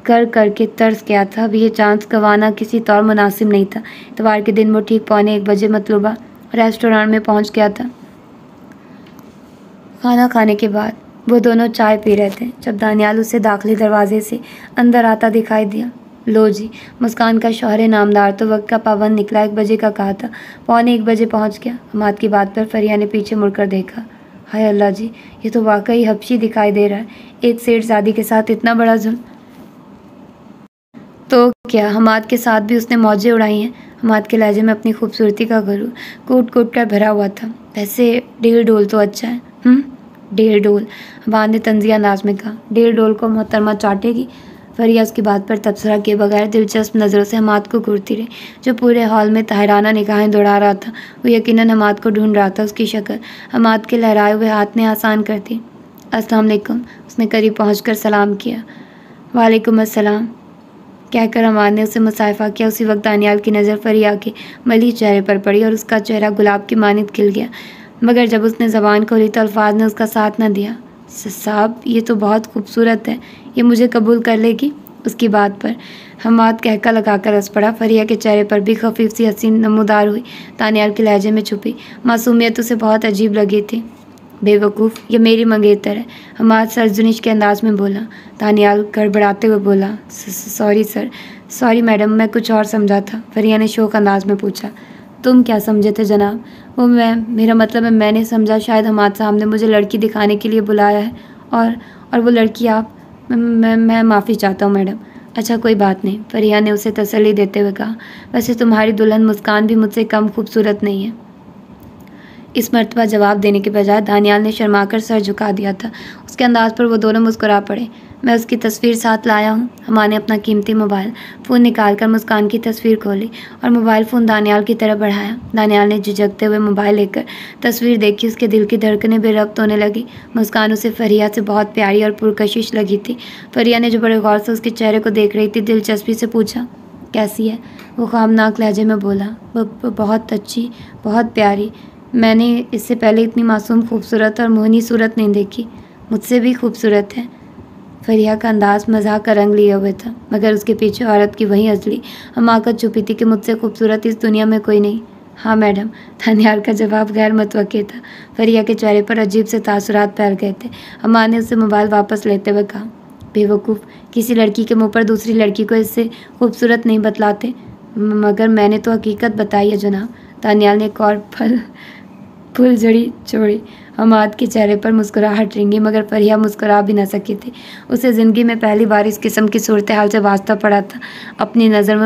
कर करके तर्स गया था। अब ये चांस गंवाना किसी तौर मुनासिब नहीं था। इतवार के दिन वो ठीक 1:15 बजे मतलूबा रेस्टोरेंट में पहुंच गया था। खाना खाने के बाद वो दोनों चाय पी रहे थे जब दानियाल उसे दाखिली दरवाजे से अंदर आता दिखाई दिया। लो जी, मुस्कान का शौहर नामदार तो वक्त का पाबंद निकला। 1 बजे का कहा था, 1:15 बजे पहुंच गया। हमाद की बात पर फरिया ने पीछे मुड़कर देखा। हाय अल्लाह जी, ये तो वाकई हबशी दिखाई दे रहा है। एक सेठजादी के साथ इतना बड़ा जुल्म। तो क्या हमाद के साथ भी उसने मौजें उड़ाई हैं? हमाद के लहजे में अपनी खूबसूरती का गरूर कूट कूट कर भरा हुआ था। वैसे ढील डोल तो अच्छा है। ढील डोल, हमाद ने तंजिया अंदाज में कहा। ढील डोल को मोहतरमा चाटेगी? फरिया उसकी बात पर तबसरा किए बगैर दिलचस्प नज़रों से हमाद को घूरती रही, जो पूरे हॉल में ताहिराना निगाहें दौड़ा रहा था। वो यकीनन हमाद को ढूंढ रहा था। उसकी शक्ल हमाद के लहराए हुए हाथ ने आसान कर दी। अस्सलाम वालेकुम, उसने करीब पहुँच कर सलाम किया। वालेकुम अस्सलाम कहकर हमाद ने उसे मुसाफा किया। उसी वक्त दानियाल की नज़र फरिया के मलिह चेहरे पर पड़ी और उसका चेहरा गुलाब की मानित खिल गया, मगर जब उसने ज़बान खोली तो अल्फाज ने उसका साथ न दिया। साहब, ये तो बहुत खूबसूरत है, ये मुझे कबूल कर लेगी? उसकी बात पर हमाद कहका लगाकर हंस पड़ा। फरिया के चेहरे पर भी खफीफ सी हंसी नमूदार हुई। दानियाल के लहजे में छुपी मासूमियत उसे बहुत अजीब लगी थी। बेवकूफ़, ये मेरी मंगेतर है, हमाद सरजुनिश के अंदाज में बोला। दानियाल गड़बड़ाते हुए बोला, सॉरी सर, सॉरी मैडम, मैं कुछ और समझा था। फरिया ने शोक अंदाज में पूछा, तुम क्या समझे थे जनाब? वो मेरा मतलब है मैंने समझा शायद हमाद साहब ने मुझे लड़की दिखाने के लिए बुलाया है और वो लड़की आप। मैं माफ़ी चाहता हूँ मैडम। अच्छा कोई बात नहीं, फरिया ने उसे तसल्ली देते हुए कहा। वैसे तुम्हारी दुल्हन मुस्कान भी मुझसे कम खूबसूरत नहीं है। इस मर्तबा जवाब देने के बजाय दानियाल ने शर्माकर सर झुका दिया था। उसके अंदाज पर वो दोनों मुस्कुरा पड़े। मैं उसकी तस्वीर साथ लाया हूँ। हमारे ने अपना कीमती मोबाइल फ़ोन निकालकर मुस्कान की तस्वीर खोली और मोबाइल फ़ोन दानियाल की तरफ बढ़ाया। दानियाल ने झिझकते हुए मोबाइल लेकर तस्वीर देखी। उसके दिल की धड़कनें बेरब्त होने लगी। मुस्कान उसे फरिया से बहुत प्यारी और पुरकशिश लगी थी। फरिया ने जो बड़े गौर से उसके चेहरे को देख रही थी, दिलचस्पी से पूछा, कैसी है? वो ख्वाबनाक लहजे में बोला, बहुत अच्छी, बहुत प्यारी। मैंने इससे पहले इतनी मासूम खूबसूरत और मोहनी सूरत नहीं देखी। मुझसे भी खूबसूरत है। फरिया का अंदाज मजाक का रंग लिए हुए था, मगर उसके पीछे औरत की वही असली हमाकत छुपी थी कि मुझसे खूबसूरत इस दुनिया में कोई नहीं। हाँ मैडम। दानियाल का जवाब गैर मुतवक्के था। फरिया के चेहरे पर अजीब से तासुरात फैल गए थे। अम्मा ने उससे मोबाइल वापस लेते हुए कहा, बेवकूफ़, किसी लड़की के मुँह पर दूसरी लड़की को इससे खूबसूरत नहीं बतलाते। मगर मैंने तो हकीकत बताई है जनाब। दानियाल ने एक और फुलझड़ी छोड़ी। हमाद के चेहरे पर मुस्कुराहट रिंगी, मगर फरिया मुस्कुरा भी न सकी थी। उसे ज़िंदगी में पहली बार इस किस्म की सूरत हाल से वास्ता पड़ा था। अपनी नज़र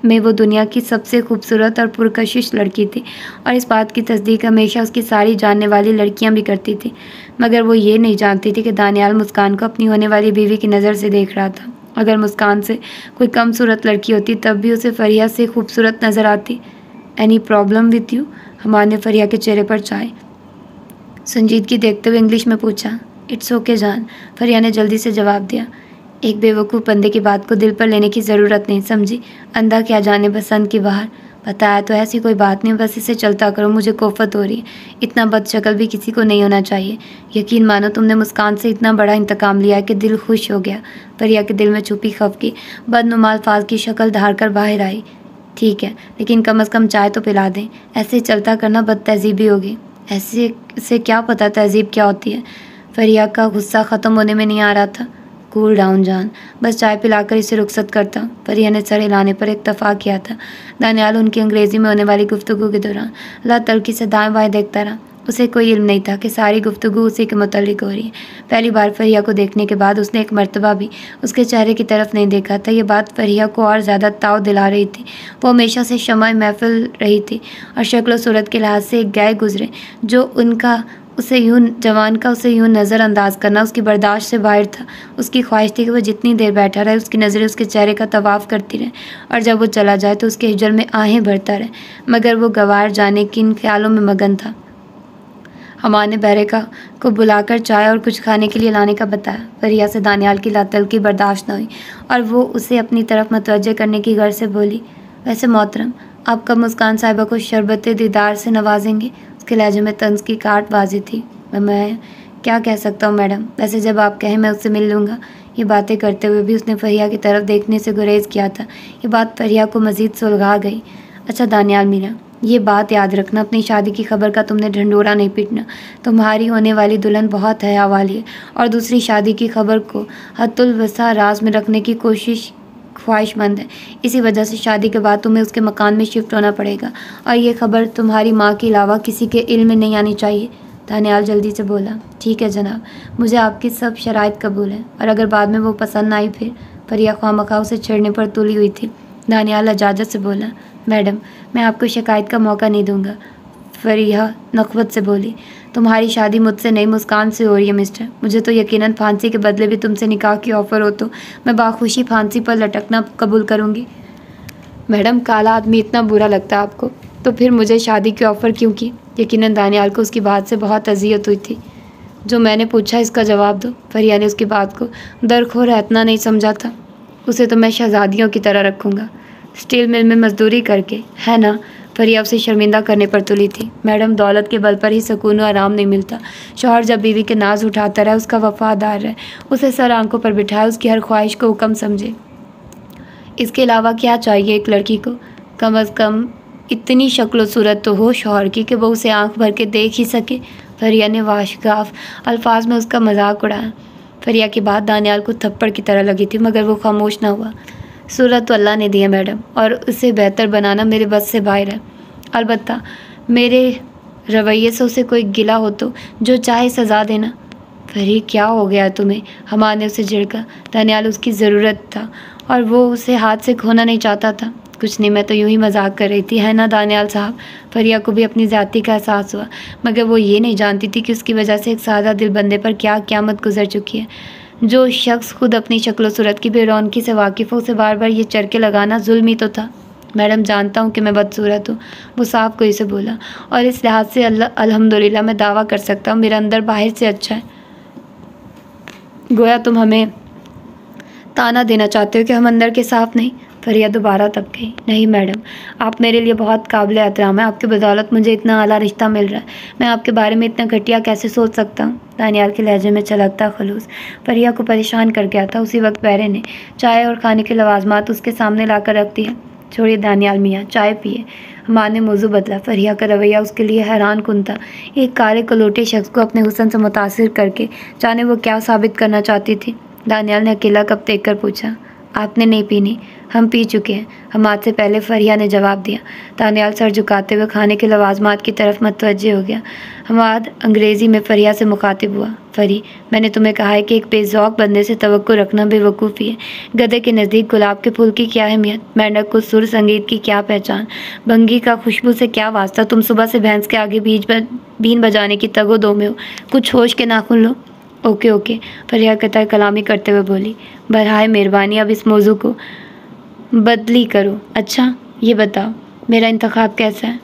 में वो दुनिया की सबसे खूबसूरत और पुरकशिश लड़की थी, और इस बात की तस्दीक हमेशा उसकी सारी जानने वाली लड़कियां भी करती थी। मगर वो ये नहीं जानती थी कि दानियाल मुस्कान को अपनी होने वाली बीवी की नज़र से देख रहा था। अगर मुस्कान से कोई कम सूरत लड़की होती तब भी उसे फरिया से खूबसूरत नज़र आती। Any problem with you? Hamad ने फरिया के चेहरे पर चाय संजीदगी देखते हुए इंग्लिश में पूछा। इट्स ओके जान, फरिया ने जल्दी से जवाब दिया। एक बेवकूफ़ बंदे की बात को दिल पर लेने की ज़रूरत नहीं, समझी? अंधा क्या जाने बसंत की बहार। बताया तो ऐसी कोई बात नहीं, बस इसे चलता करो, मुझे कोफत हो रही है। इतना बदशक्ल भी किसी को नहीं होना चाहिए। यकीन मानो तुमने मुस्कान से इतना बड़ा इंतकाम लिया कि दिल खुश हो गया। फरिया के दिल में छुपी खफ की बदनुमा अल्फाज की शक्ल धार कर बाहर आई। ठीक है, लेकिन कम से कम चाय तो पिला दें। ऐसे चलता करना बदतहजीबी होगी। ऐसे से क्या पता तहजीब क्या होती है? फरिया का गुस्सा ख़त्म होने में नहीं आ रहा था। कूल डाउन जान, बस चाय पिलाकर इसे रुखसत करता। फरिया ने सर हिलाने पर इत्तफाक किया था। दानियाल उनकी अंग्रेज़ी में होने वाली गुफ्तगू के दौरान लातलकी से दाएं बाएं देखता रहा। उसे कोई इल्म नहीं था कि सारी गुफ्तगू उसी के मुतल्लिक हो रही है। पहली बार फरिया को देखने के बाद उसने एक मर्तबा भी उसके चेहरे की तरफ नहीं देखा था। ये बात फरिया को और ज़्यादा ताव दिला रही थी। वो हमेशा से शमाए महफिल रही थी और शक्ल सूरत के लिहाज से एक गए गुजरे जो उनका उसे यूँ नज़रअंदाज करना उसकी बर्दाश्त से बाहर था। उसकी ख्वाहिश थी कि वह जितनी देर बैठा रहे उसकी नज़रें उसके चेहरे का तवाफ़ करती रहें, और जब वो चला जाए तो उसके हिजर में आहें भरता रहे। मगर वो गंवार जाने की इन ख्यालों में मगन था। हमाद ने बहरेका को बुलाकर चाय और कुछ खाने के लिए लाने का बताया। फरिया से दानियाल की लातलकी बर्दाश्त न हुई और वो उसे अपनी तरफ मुतवज्जे करने की गर्ज से बोली, वैसे मोहतरम, आप कब मुस्कान साहिबा को शरबत दीदार से नवाजेंगे? उसके लहजे में तंज की काट बाजी थी। मैं क्या कह सकता हूँ मैडम, वैसे जब आप कहें मैं उससे मिल लूँगा। ये बातें करते हुए भी उसने फरिया की तरफ देखने से गुरेज किया था। ये बात फरिया को मज़ीद सुलगा गई। अच्छा दानियाल मीरा, ये बात याद रखना, अपनी शादी की खबर का तुमने ढंढोरा नहीं पीटना। तुम्हारी होने वाली दुल्हन बहुत हया वाली है और दूसरी शादी की खबर को हद्दुल वसा राज में रखने की ख्वाहिशमंद है। इसी वजह से शादी के बाद तुम्हें उसके मकान में शिफ्ट होना पड़ेगा और ये खबर तुम्हारी माँ के अलावा किसी के इल्म में नहीं आनी चाहिए। दानियाल जल्दी से बोला, ठीक है जनाब, मुझे आपकी सब शराइत कबूल है, और अगर बाद में वो पसंद ना आई फिर? फरिया ख्वामखा उसे छेड़ने पर तुली हुई थी। दानियाल इजाज़त से बोला, मैडम मैं आपको शिकायत का मौका नहीं दूंगा। फरिया नखवत से बोली, तुम्हारी शादी मुझसे नहीं मुस्कान से हो रही है मिस्टर। मुझे तो यकीनन फांसी के बदले भी तुमसे निकाह की ऑफ़र हो तो मैं बाखुशी फांसी पर लटकना कबूल करूँगी। मैडम काला आदमी इतना बुरा लगता है आपको, तो फिर मुझे शादी की ऑफ़र क्यों की? यकीनन दानियाल को उसकी बात से बहुत अजियत हुई थी। जो मैंने पूछा इसका जवाब दो। फरिया ने उसकी बात को दरखोर इतना नहीं समझा था। उसे तो मैं शहजादियों की तरह रखूँगा, स्टील मिल में मजदूरी करके, है ना। फरिया उसे शर्मिंदा करने पर तुली थी। मैडम, दौलत के बल पर ही सुकून और आराम नहीं मिलता। शौहर जब बीवी के नाज उठाता रहे, उसका वफादार रहे, उसे सर आंखों पर बिठाए, उसकी हर ख्वाहिश को हुक्म समझे। इसके अलावा क्या चाहिए एक लड़की को? कम अज़ कम इतनी शक्ल सूरत तो हो शौहर की कि वो उसे आंख भर के देख ही सके। फरिया ने वाशगाफ अल्फाज में उसका मजाक उड़ाया। फरिया की बात दानियाल को थप्पड़ की तरह लगी थी, मगर वो खामोश ना हुआ। सूरत तो अल्लाह ने दी है मैडम, और उसे बेहतर बनाना मेरे बस से बाहर है। अलबत्ता मेरे रवैये से उसे कोई गिला हो तो जो चाहे सज़ा देना। फरी, क्या हो गया तुम्हें? हमाद ने उसे झिड़का। दानियाल उसकी ज़रूरत था और वो उसे हाथ से खोना नहीं चाहता था। कुछ नहीं, मैं तो यूं ही मजाक कर रही थी, है ना दानियाल साहब। फरिया को भी अपनी ज़्यादती का एहसास हुआ, मगर वो ये नहीं जानती थी कि उसकी वजह से एक सादा दिल बंदे पर क्या क़यामत गुजर चुकी है। जो शख्स खुद अपनी शक्ल सूरत की बेरौनकी से वाकिफ़ हो, उसे बार बार ये चरके लगाना जुल्म ही तो था। मैडम, जानता हूँ कि मैं बदसूरत हूँ, वो साफ कोई से बोला, और इस लिहाज से अल्हम्दुलिल्लाह मैं दावा कर सकता हूँ मेरा अंदर बाहर से अच्छा है। गोया तुम हमें ताना देना चाहते हो कि हम अंदर के साफ नहीं। फरिया दोबारा तब गई। नहीं मैडम, आप मेरे लिए बहुत काबिल एहतराम है। आपकी बदौलत मुझे इतना आला रिश्ता मिल रहा है। मैं आपके बारे में इतना घटिया कैसे सोच सकता हूँ? दानियाल के लहजे में छलकता खलूस फरिया को परेशान कर गया था। उसी वक्त बैरे ने चाय और खाने के लवाजमात उसके सामने लाकर रख दिया। छोड़िए दानियाल मियाँ, चाय पिए। हमाद ने मौजू बदला। फरिया का रवैया उसके लिए हैरान कुन था। एक काले कलोटे शख्स को अपने हुस्न से मुतासिर करके जाने वो क्या साबित करना चाहती थी। दानियाल ने अकेला कप देख कर पूछा, आपने नहीं पीनी? हम पी चुके हैं। हमाद से पहले फरिया ने जवाब दिया। दानियाल सर झुकाते हुए खाने के लवाजमात की तरफ मतवज्जे हो गया। हमाद अंग्रेज़ी में फरिया से मुखातिब हुआ। फरी, मैंने तुम्हें कहा है कि एक बेज़ौक़ बंदे से तवक्को रखना बेवकूफ़ी है। गधे के नज़दीक गुलाब के फूल की क्या अहमियत, मेंढक को सुर संगीत की क्या पहचान, बंगी का खुशबू से क्या वास्ता। तुम सुबह से भैंस के आगे बीन बजाने की तगो-दो में हो। कुछ होश के नाखून लो। ओके ओके, फरिया कतर कलामी करते हुए बोली। बरहाए मेहरबानी अब इस मौजू को बदली करो। अच्छा ये बताओ, मेरा इंतखाब कैसा है?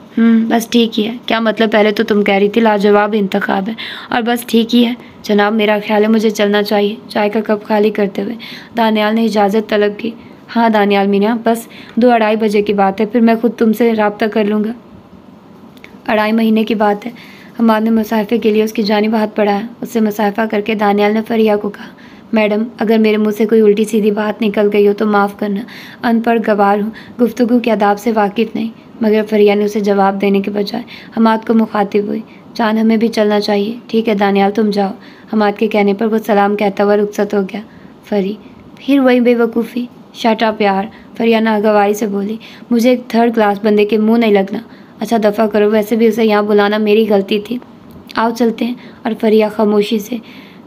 बस ठीक ही है। क्या मतलब? पहले तो तुम कह रही थी लाजवाब इंतखाब है, और बस ठीक ही है। जनाब, मेरा ख्याल है मुझे चलना चाहिए। चाय का कप खाली करते हुए दानियाल ने इजाज़त तलब की। हाँ दानियाल मीना, बस 2-2:30 बजे की बात है, फिर मैं खुद तुमसे रब्ता कर लूँगा। 2.5 महीने की बात है। हमाद ने मुसाफे के लिए उसकी जानिब हाथ बढ़ाया। उससे मुसाफा करके दानियाल ने फरिया को कहा, मैडम, अगर मेरे मुंह से कोई उल्टी सीधी बात निकल गई हो तो माफ़ करना। अनपढ़ गवार हूँ, गुफ्तगू के आदाब से वाकिफ़ नहीं। मगर फरिया ने उसे जवाब देने के बजाय हमाद को मुखातिब हुई। चांद, हमें भी चलना चाहिए। ठीक है दानियाल, तुम जाओ। हमाद के कहने पर वो सलाम कहता हुआ रुखसत हो गया। फरी, फिर वही बेवकूफ़ी। शट अप यार, फरिया नागवारी से बोली। मुझे एक 3rd क्लास बंदे के मुँह नहीं लगना। अच्छा दफ़ा करो, वैसे भी उसे यहाँ बुलाना मेरी गलती थी। आओ चलते हैं। और फरिया खामोशी से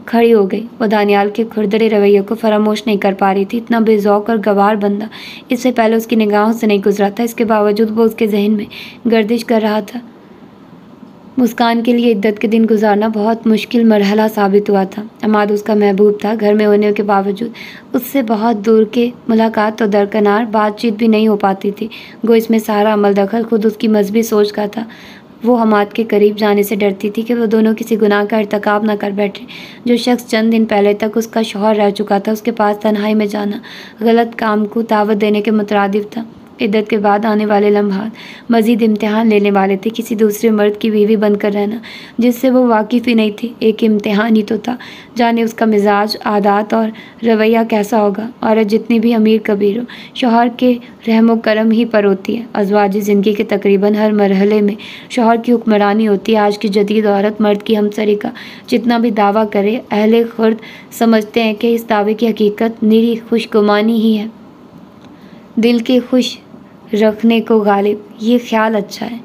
खड़ी हो गई। वो दानियाल के खुरदरे रवैये को फरामोश नहीं कर पा रही थी। इतना बेज़ौक़ और गवार बंदा इससे पहले उसकी निगाहों से नहीं गुजरा था। इसके बावजूद वो उसके जहन में गर्दिश कर रहा था। मुस्कान के लिए इद्दत के दिन गुजारना बहुत मुश्किल मरहला साबित हुआ था। अमाद उसका महबूब था। घर में होने के बावजूद उससे बहुत दूर के मुलाकात तो दरकिनार, बातचीत भी नहीं हो पाती थी। गो इसमें सारा अमल दखल खुद उसकी मजहबी सोच का था। वो हमाद के करीब जाने से डरती थी कि वो दोनों किसी गुनाह का इर्तिकाब न कर बैठे। जो शख्स चंद दिन पहले तक उसका शौहर रह चुका था, उसके पास तन्हाई में जाना गलत काम को दावत देने के मुतरादिफ था। इद्दत के बाद आने वाले लम्हात मज़ीद इम्तिहान लेने वाले थे। किसी दूसरे मर्द की बीवी बनकर रहना, जिससे वो वाकिफ़ ही नहीं थी, एक इम्तिहान ही तो था। जाने उसका मिजाज, आदात और रवैया कैसा होगा। औरत जितनी भी अमीर कबीर हो, शौहर के रहमो करम ही पर होती है। अज़वाजी ज़िंदगी के तकरीबन हर मरहले में शौहर की हुक्मरानी होती है। आज की जदीद औरत मर्द की हमसरी का जितना भी दावा करे, अहले खुर्द समझते हैं कि इस दावे की हकीकत निरी खुशगुमानी ही है। दिल के खुश रखने को गालिब, ये ख्याल अच्छा है।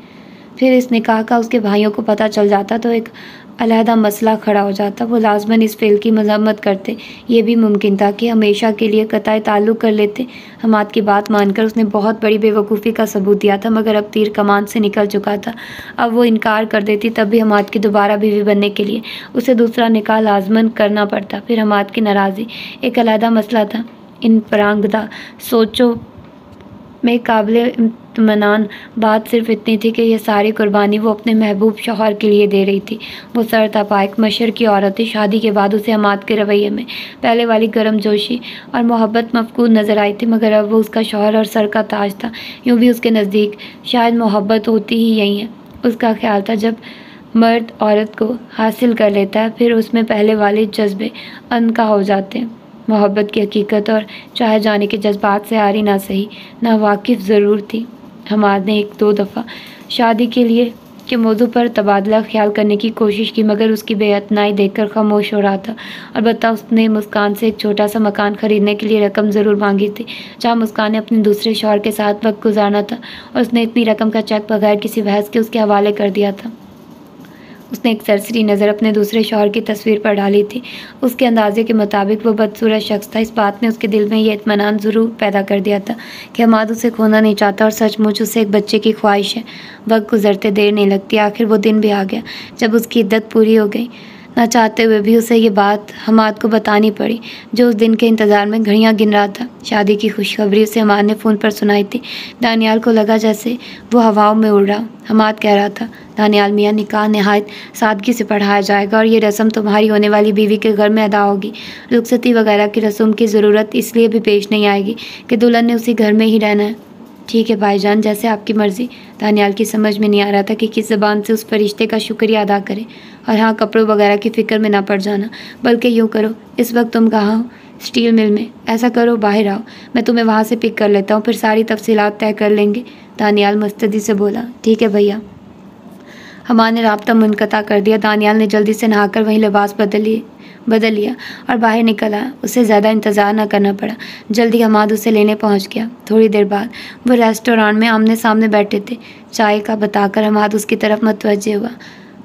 फिर इस निकाह का उसके भाइयों को पता चल जाता तो एक अलहदा मसला खड़ा हो जाता। वो लाजमन इस फेल की मजम्मत करते। ये भी मुमकिन था कि हमेशा के लिए कताई ताल्लुक़ कर लेते। हमाद की बात मानकर उसने बहुत बड़ी बेवकूफ़ी का सबूत दिया था, मगर अब तीर कमान से निकल चुका था। अब वो इनकार कर देती तब भी हमाद की दोबारा बीवी बनने के लिए उसे दूसरा निकाह लाजमन करना पड़ता। फिर हमाद की नाराज़ी एक अलहदा मसला था। इन परांगदा सोचों में काबिले इत्मीनान बात सिर्फ इतनी थी कि यह सारी कुर्बानी वो अपने महबूब शौहर के लिए दे रही थी। वो सरतपा एक मशर की औरत थी। शादी के बाद उसे हमाद के रवैये में पहले वाली गर्मजोशी और मोहब्बत मफकूद नज़र आई थी, मगर अब वो उसका शौहर और सर का ताज था। यूँ भी उसके नज़दीक शायद मोहब्बत होती ही यही है। उसका ख्याल था जब मर्द औरत को हासिल कर लेता है फिर उसमें पहले वाले जज्बे अनका हो जाते हैं। मोहब्बत की हकीकत और चाहे जाने के जज्बात से आरी ना सही ना वाकिफ़ ज़रूर थी। हमाद ने एक दो दफ़ा शादी के मौजू पर तबादला ख्याल करने की कोशिश की, मगर उसकी बेअतनाई देखकर खामोश हो रहा था। अलबत्ता उसने मुस्कान से एक छोटा सा मकान ख़रीदने के लिए रकम ज़रूर मांगी थी, जहाँ मुस्कान ने अपने दूसरे शौहर के साथ वक्त गुजारना था, और उसने इतनी रकम का चेक बगैर किसी बहस के उसके हवाले कर दिया था। उसने एक सरसरी नज़र अपने दूसरे शौहर की तस्वीर पर डाली थी। उसके अंदाजे के मुताबिक वो बदसूरत शख्स था। इस बात ने उसके दिल में ये इत्मीनान ज़रूर पैदा कर दिया था कि हमाद उसे खोना नहीं चाहता और सचमुच उसे एक बच्चे की ख्वाहिश है। वक्त गुजरते देर नहीं लगती। आखिर वो दिन भी आ गया जब उसकी इद्दत पूरी हो गई। ना चाहते हुए भी उसे ये बात हमाद को बतानी पड़ी, जो उस दिन के इंतज़ार में घड़ियाँ गिन रहा था। शादी की खुशखबरी उसे हमाद ने फ़ोन पर सुनाई थी। दानियाल को लगा जैसे वो हवाओं में उड़ रहा। हमाद कह रहा था, दानियाल मियाँ, निकाह नहायत सादगी से पढ़ाया जाएगा और ये रस्म तुम्हारी होने वाली बीवी के घर में अदा होगी। रुखसती वगैरह की रस्म की ज़रूरत इसलिए भी पेश नहीं आएगी कि दुल्हन ने उसी घर में ही रहना है। ठीक है भाईजान, जैसे आपकी मर्ज़ी। दानियाल की समझ में नहीं आ रहा था कि किस ज़बान से उस फरिश्ते का शुक्रिया अदा करे। और हाँ, कपड़ों वगैरह की फ़िक्र में ना पड़ जाना, बल्कि यूँ करो, इस वक्त तुम कहाँ हो? स्टील मिल में। ऐसा करो, बाहर आओ, मैं तुम्हें वहाँ से पिक कर लेता हूँ, फिर सारी तफसीलात तय कर लेंगे। दानियाल मुस्तैदी से बोला, ठीक है भैया। हमाद ने राब्ता मुनक़ता कर दिया। दानियाल ने जल्दी से नहाकर वहीं लिबास बदल लिया और बाहर निकल आया। उसे ज़्यादा इंतज़ार न करना पड़ा। जल्दी हमाद उसे लेने पहुंच गया। थोड़ी देर बाद वो रेस्टोरेंट में आमने सामने बैठे थे। चाय का बताकर हमाद उसकी तरफ मुतवज्जे हुआ।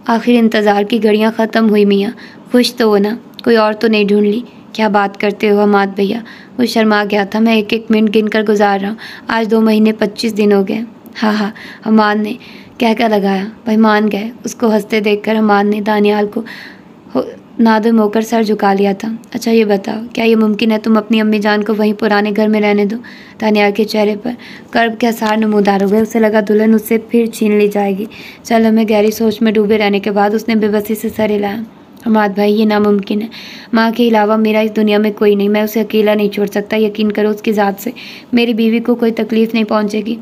आखिर इंतज़ार की घड़ियाँ ख़त्म हुई मियाँ। खुश तो हो ना? कोई और तो नहीं ढूंढ ली? क्या बात करते हो हमाद भैया? वो शर्मा गया था। मैं एक एक मिनट गिन कर गुजार रहा हूँ। आज 2 महीने 25 दिन हो गए। हाँ, हमाद ने कह लगाया। भाई मान गए। उसको हंसते देखकर हमाद ने दानियाल को नादिम होकर सर झुका लिया था। अच्छा ये बताओ, क्या ये मुमकिन है तुम अपनी अम्मी जान को वहीं पुराने घर में रहने दो? दानियाल के चेहरे पर कर्ब के आसार नमूदार हो गए। उसे लगा दुल्हन उससे फिर छीन ली जाएगी। चल, हमें गहरी सोच में डूबे रहने के बाद उसने बेबसी से सर हिलाया। हमाद भाई, ये नामुमकिन है। माँ के अलावा मेरा इस दुनिया में कोई नहीं। मैं उसे अकेला नहीं छोड़ सकता। यकीन करो, उसकी ज़ात से मेरी बीवी को कोई तकलीफ़ नहीं पहुँचेगी।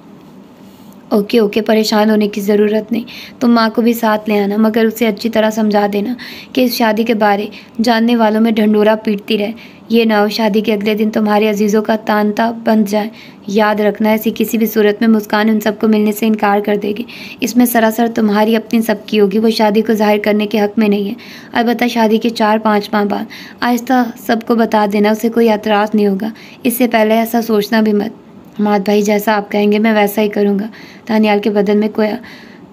ओके, परेशान होने की ज़रूरत नहीं। तुम माँ को भी साथ ले आना, मगर उसे अच्छी तरह समझा देना कि इस शादी के बारे जानने वालों में ढंढोरा पीटती रहे। ये ना हो शादी के अगले दिन तुम्हारे अजीज़ों का तांता बंध जाए। याद रखना, ऐसी किसी भी सूरत में मुस्कान उन सबको मिलने से इनकार कर देगी। इसमें सरासर तुम्हारी अपनी सबकी होगी। वो शादी को ज़ाहिर करने के हक़ में नहीं है। अलबत्ता शादी के 4-5 माह बाद आहिस्ता सबको बता देना, उसे कोई एतराज़ नहीं होगा। इससे पहले ऐसा सोचना भी मत। हमाद भाई, जैसा आप कहेंगे मैं वैसा ही करूँगा। दानियाल के बदन में कोई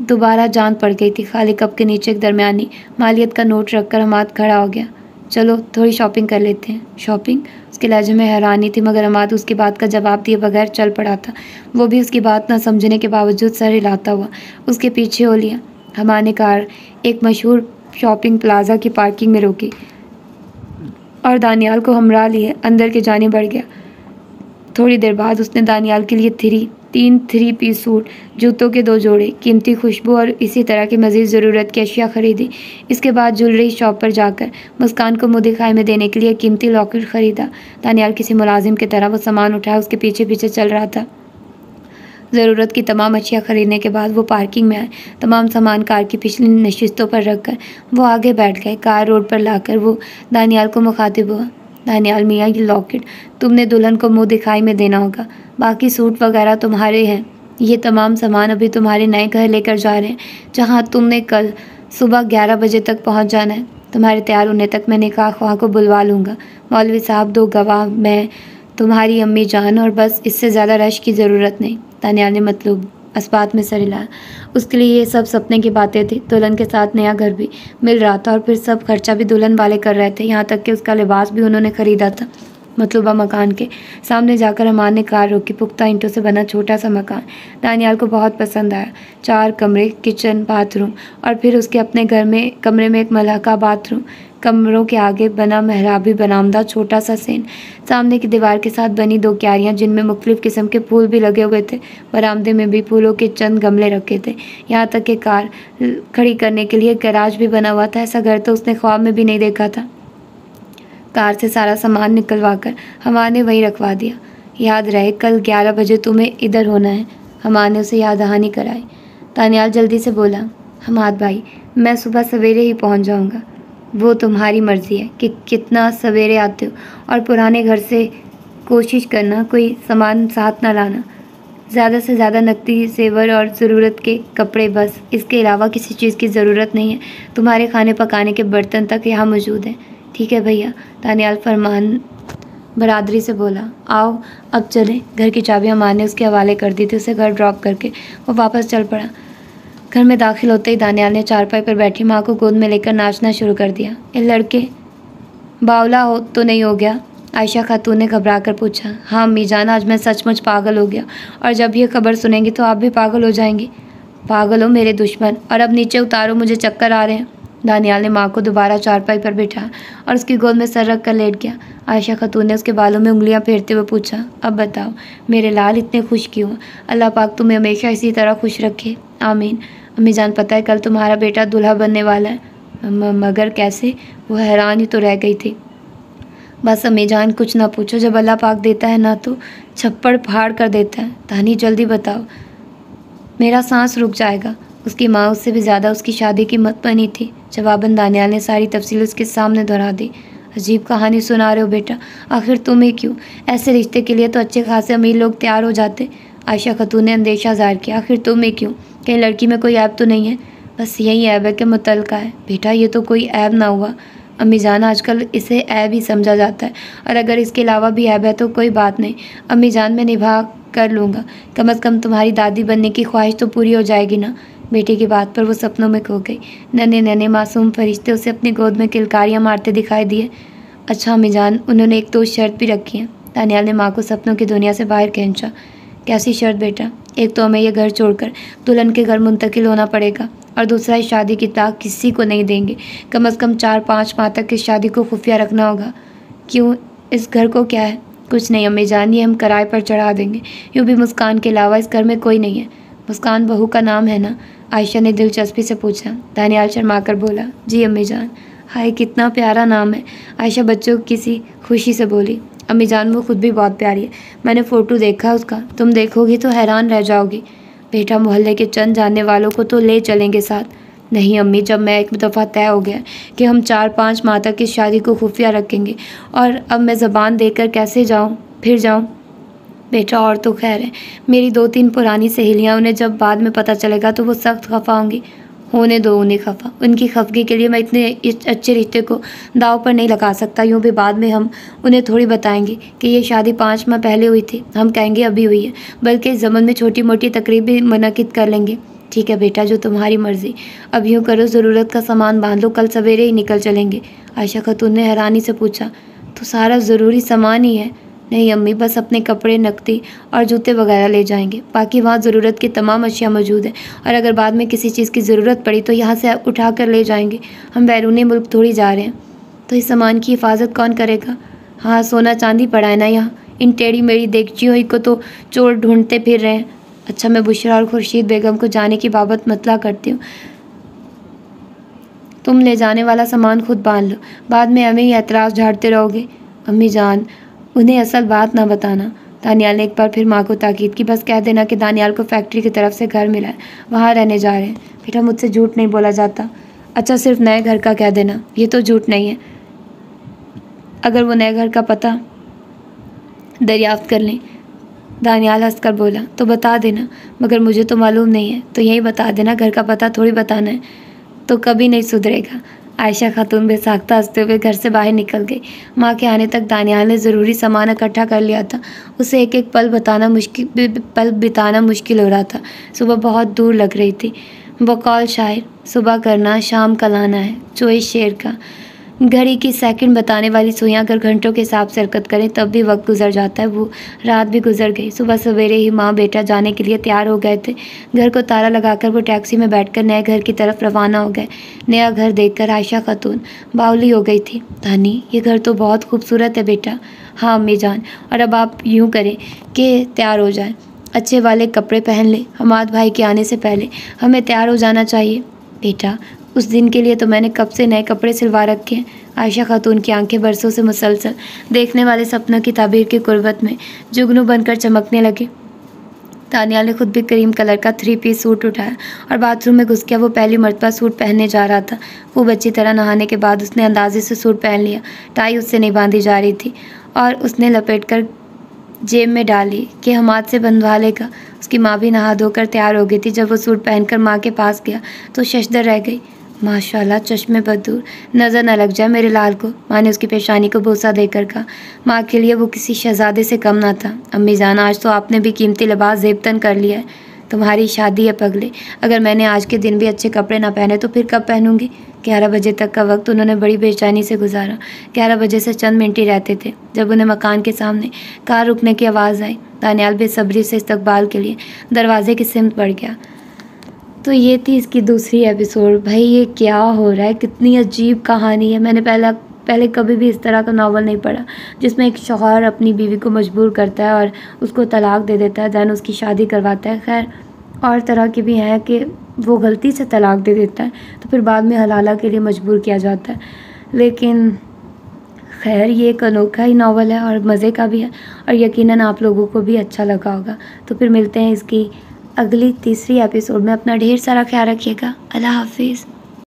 दोबारा जान पड़ गई थी। खाली कप के नीचे एक दरमियानी मालियत का नोट रखकर हमाद खड़ा हो गया। चलो थोड़ी शॉपिंग कर लेते हैं। शॉपिंग? उसके लहजे में हैरानी थी, मगर हमाद उसकी बात का जवाब दिए बगैर चल पड़ा था। वो भी उसकी बात न समझने के बावजूद सर हिलाता हुआ उसके पीछे हो लिया। हमाद ने कार एक मशहूर शॉपिंग प्लाजा की पार्किंग में रोकी और दानियाल को हमरा लिए अंदर के जाने बढ़ गया। थोड़ी देर बाद उसने दानियाल के लिए 3 3-पीस सूट, जूतों के 2 जोड़े, कीमती खुशबू और इसी तरह की मज़ीद ज़रूरत की अशिया ख़रीदी। इसके बाद ज्वेलरी शॉप पर जाकर मुस्कान को मुँह दिखाई में देने के लिए कीमती लॉकेट ख़रीदा। दानियाल किसी मुलाजिम की तरह वो सामान उठाया उसके पीछे पीछे चल रहा था। ज़रूरत की तमाम अशिया ख़रीदने के बाद वो पार्किंग में आए। तमाम सामान कार की पिछली नशिस्तों पर रख कर वो आगे बैठ गए। कार रोड पर लाकर वो दानियाल को मुखातिब हुआ। दानियाल मियाँ, ये लॉकेट तुमने दुल्हन को मुंह दिखाई में देना होगा। बाकी सूट वगैरह तुम्हारे हैं। ये तमाम सामान अभी तुम्हारे नए घर लेकर जा रहे हैं, जहाँ तुमने कल सुबह 11 बजे तक पहुँच जाना है। तुम्हारे तैयार होने तक मैं निकाह ख्वाह को बुलवा लूँगा। मौलवी साहब, 2 गवाह, मैं, तुम्हारी अम्मी जान, और बस इससे ज़्यादा रश की ज़रूरत नहीं। दानियाल ने मतलब इस्बात में सर हिलाया। उसके लिए ये सब सपने की बातें थी। दुल्हन के साथ नया घर भी मिल रहा था और फिर सब खर्चा भी दुल्हन वाले कर रहे थे। यहाँ तक कि उसका लिबास भी उन्होंने ख़रीदा था। मतलूबा मकान के सामने जाकर अमान ने कार रोकी। पुख्ता ईंटों से बना छोटा सा मकान दानियाल को बहुत पसंद आया। 4 कमरे, किचन, बाथरूम और फिर उसके अपने कमरे में एक मलहका बाथरूम। कमरों के आगे बना मेहराबी बरामदा, छोटा सा सेन, सामने की दीवार के साथ बनी 2 क्यारियाँ जिनमें मुख्तलिफ किस्म के फूल भी लगे हुए थे। बरामदे में भी फूलों के चंद गमले रखे थे। यहाँ तक कि कार खड़ी करने के लिए गैराज भी बना हुआ था। ऐसा घर तो उसने ख्वाब में भी नहीं देखा था। कार से सारा सामान निकलवा कर हमार ने वहीं रखवा दिया। याद रहे कल 11 बजे तुम्हें इधर होना है, हमार ने उसे याद दहानी कराई। दानियाल जल्दी से बोला, हमाद भाई मैं सुबह सवेरे ही पहुंच जाऊंगा। वो तुम्हारी मर्ज़ी है कि कितना सवेरे आते हो, और पुराने घर से कोशिश करना कोई सामान साथ ना लाना। ज़्यादा से ज़्यादा नकदी, जेवर और ज़रूरत के कपड़े बस, इसके अलावा किसी चीज़ की ज़रूरत नहीं है। तुम्हारे खाने पकाने के बर्तन तक यहाँ मौजूद हैं। ठीक है भैया, दानियाल फरमान बरादरी से बोला। आओ अब चलें। घर की चाबी हमार ने उसके हवाले कर दी थी। उसे घर ड्रॉप करके वो वापस चल पड़ा। घर में दाखिल होते ही दानियाल ने चारपाई पर बैठी माँ को गोद में लेकर नाचना शुरू कर दिया। ये लड़के बावला हो तो नहीं हो गया? आयशा खातून ने घबरा कर पूछा। हाँ अम्मी जान, आज मैं सचमुच पागल हो गया, और जब ये खबर सुनेंगी तो आप भी पागल हो जाएंगी। पागल हो मेरे दुश्मन, और अब नीचे उतारो, मुझे चक्कर आ रहे हैं। दानियाल ने माँ को दोबारा चारपाई पर बिठाया और उसकी गोद में सर रख कर लेट गया। आयशा खातून ने उसके बालों में उंगलियां फेरते हुए पूछा, अब बताओ मेरे लाल इतने खुश क्यों? अल्लाह पाक तुम्हें हमेशा इसी तरह खुश रखे, आमीन। अम्मी जान पता है कल तुम्हारा बेटा दूल्हा बनने वाला है। मगर कैसे? वो हैरान ही तो रह गई थी। बस अम्मी जान कुछ ना पूछो, जब अल्लाह पाक देता है ना तो छप्पड़ फाड़ कर देता है। दानी जल्दी बताओ, मेरा सांस रुक जाएगा। उसकी माँ उससे भी ज़्यादा उसकी शादी की मत बनी थी। जवाबन दानियाल ने सारी तफसील उसके सामने दोहरा दी। अजीब कहानी सुना रहे हो बेटा, आखिर तुम्हें क्यों? ऐसे रिश्ते के लिए तो अच्छे खासे अमीर लोग तैयार हो जाते। आयशा खातून ने अंदेशा ज़ाहिर किया। आखिर तुम्हें क्यों? कहीं लड़की में कोई ऐब तो नहीं है? बस यही ऐब है कि मुतल्लका है। बेटा ये तो कोई ऐब ना हुआ। अम्मी जान आजकल इसे ऐब ही समझा जाता है, और अगर इसके अलावा भी ऐब है तो कोई बात नहीं। अम्मी जान मैं निभा कर लूँगा, कम अज़ कम तुम्हारी दादी बनने की ख्वाहिश तो पूरी हो जाएगी ना। बेटे की बात पर वो सपनों में खो गई। नन्हे नन्हे मासूम फरिश्ते उसे अपनी गोद में किलकारियाँ मारते दिखाई दिए। अच्छा अम्मी जान, उन्होंने एक 2 शर्त भी रखी है। दानियाल ने माँ को सपनों की दुनिया से बाहर खींचा। कैसी शर्त बेटा? एक तो हमें यह घर छोड़कर दुल्हन के घर मुंतकिल होना पड़ेगा, और दूसरा इस शादी की ताक किसी को नहीं देंगे। कम से कम 4-5 माह तक इस शादी को खुफिया रखना होगा। क्यों? इस घर को क्या है? कुछ नहीं अम्मी जान, ये हम किराए पर चढ़ा देंगे। यूँ भी मुस्कान के अलावा इस घर में कोई नहीं है। मुस्कान बहू का नाम है ना? आयशा ने दिलचस्पी से पूछा। दानियाल शर्मा कर बोला, जी अम्मी जान। हाय कितना प्यारा नाम है। आयशा बच्चों की सी खुशी से बोली। अम्मी जान वो खुद भी बहुत प्यारी है, मैंने फ़ोटो देखा उसका, तुम देखोगी तो हैरान रह जाओगी। बेटा मोहल्ले के चंद जानने वालों को तो ले चलेंगे साथ। नहीं अम्मी, जब मैं एक दफ़ा तय हो गया कि हम 4-5 माह तक इस शादी को खुफिया रखेंगे, और अब मैं ज़बान देकर कैसे जाऊँ, फिर जाऊँ? बेटा और तो खैर है, मेरी 2-3 पुरानी सहेलियाँ, उन्हें जब बाद में पता चलेगा तो वो सख्त खफा होंगी। होने दो उन्हें खफा, उनकी खफगी के लिए मैं इतने इस अच्छे रिश्ते को दाव पर नहीं लगा सकता। यूँ भी बाद में हम उन्हें थोड़ी बताएंगे कि ये शादी 5 माह पहले हुई थी, हम कहेंगे अभी हुई है, बल्कि इस ज़मन में छोटी मोटी तकरीब भी मुनक़िद कर लेंगे। ठीक है बेटा, जो तुम्हारी मर्ज़ी। अब यूँ करो, ज़रूरत का सामान बांध लो, कल सवेरे ही निकल चलेंगे। आयशा खातून ने हैरानी से पूछा, तो सारा ज़रूरी सामान ही है? नहीं अम्मी, बस अपने कपड़े, नकदी और जूते वगैरह ले जाएंगे। बाकी वहाँ ज़रूरत की तमाम अशिया मौजूद है, और अगर बाद में किसी चीज़ की ज़रूरत पड़ी तो यहाँ से उठा कर ले जाएंगे। हम बैरूनी मुल्क थोड़ी जा रहे हैं। तो इस सामान की हिफाजत कौन करेगा? हाँ सोना चांदी पड़ा है ना यहाँ, इन टेढ़ी मेढ़ी देगचियों ही को तो चोर ढूंढते फिर रहे हैं। अच्छा मैं बुशरा और खुर्शीद बेगम को जाने की बाबत मतला करती हूँ, तुम ले जाने वाला सामान खुद बांध लो, बाद में हमें ही एतराज़ झाड़ते रहोगे। अम्मी जान उन्हें असल बात ना बताना। दानियाल ने एक बार फिर माँ को ताकीद की। बस कह देना कि दानियाल को फैक्ट्री की तरफ से घर मिला है, वहाँ रहने जा रहे हैं। बेटा मुझसे झूठ नहीं बोला जाता। अच्छा सिर्फ नए घर का कह देना, ये तो झूठ नहीं है। अगर वो नए घर का पता दरियाफ्त कर लें, दानियाल हंस कर बोला, तो बता देना, मगर मुझे तो मालूम नहीं है, तो यही बता देना, घर का पता थोड़ी बताना है, तो कभी नहीं सुधरेगा। आयशा खातून बेसाख्ता हंसते हुए घर से बाहर निकल गई। माँ के आने तक दानियाल ने ज़रूरी सामान इकट्ठा कर लिया था। उसे एक एक पल बिताना मुश्किल हो रहा था। सुबह बहुत दूर लग रही थी। बकौल शायर, सुबह करना शाम का लाना है, चोइस शेर का। घड़ी की सेकंड बताने वाली सुइयां अगर घंटों के हिसाब से हरकत करें तब भी वक्त गुजर जाता है। वो रात भी गुजर गई। सुबह सवेरे ही माँ बेटा जाने के लिए तैयार हो गए थे। घर को ताला लगाकर वो टैक्सी में बैठकर नए घर की तरफ रवाना हो गए। नया घर देखकर आयशा खातून बावली हो गई थी। तानी, ये घर तो बहुत खूबसूरत है बेटा। हाँ अम्मी जान, और अब आप यूँ करें कि तैयार हो जाएं, अच्छे वाले कपड़े पहन लें। हमाद भाई के आने से पहले हमें तैयार हो जाना चाहिए। बेटा, उस दिन के लिए तो मैंने कब से नए कपड़े सिलवा रखे हैं। आयशा खातून की आंखें बरसों से मुसलसल देखने वाले सपनों की ताबीर की कुर्बत में जुगनू बनकर चमकने लगे। तानिया ने खुद भी क्रीम कलर का 3 पीस सूट उठाया और बाथरूम में घुस गया। वो पहली मर्तबा सूट पहनने जा रहा था। खूब अच्छी तरह नहाने के बाद उसने अंदाजे से सूट पहन लिया। टाई उससे नहीं बांधी जा रही थी और उसने लपेट कर जेब में डाली कि हम हाथ से बंधवा लेगा। उसकी माँ भी नहा धोकर तैयार हो गई थी। जब वो सूट पहनकर माँ के पास गया तो शशदर रह गई। माशाल्लाह, चश्मे बदूर, नज़र न लग जाए मेरे लाल को। माँ ने उसकी पेशानी को बोसा देकर कहा। माँ के लिए वो किसी शहजादे से कम ना था। अम्मी जान, आज तो आपने भी कीमती लिबास ज़ेबतन कर लिया है। तुम्हारी शादी है पगले। अगर मैंने आज के दिन भी अच्छे कपड़े ना पहने तो फिर कब पहनूंगी। 11 बजे तक का वक्त उन्होंने बड़ी बेचैनी से गुजारा। 11 बजे से चंद मिनट ही रहते थे जब उन्हें मकान के सामने कार रुकने की आवाज़ आई। दानियाल बेसब्री से इस्तकबाल के लिए दरवाजे की सिमत बढ़ गया। तो ये थी इसकी दूसरी एपिसोड। भाई ये क्या हो रहा है, कितनी अजीब कहानी है। मैंने पहले कभी भी इस तरह का नावल नहीं पढ़ा जिसमें एक शौहर अपनी बीवी को मजबूर करता है और उसको तलाक दे देता है, दैन उसकी शादी करवाता है। खैर और तरह के भी हैं कि वो गलती से तलाक दे देता है तो फिर बाद में हलाला के लिए मजबूर किया जाता है। लेकिन खैर ये एक अनोखा ही नावल है और मज़े का भी है और यकीनन आप लोगों को भी अच्छा लगा होगा। तो फिर मिलते हैं इसकी अगली तीसरी एपिसोड में। अपना ढेर सारा ख्याल रखिएगा। अल्लाह हाफिज़।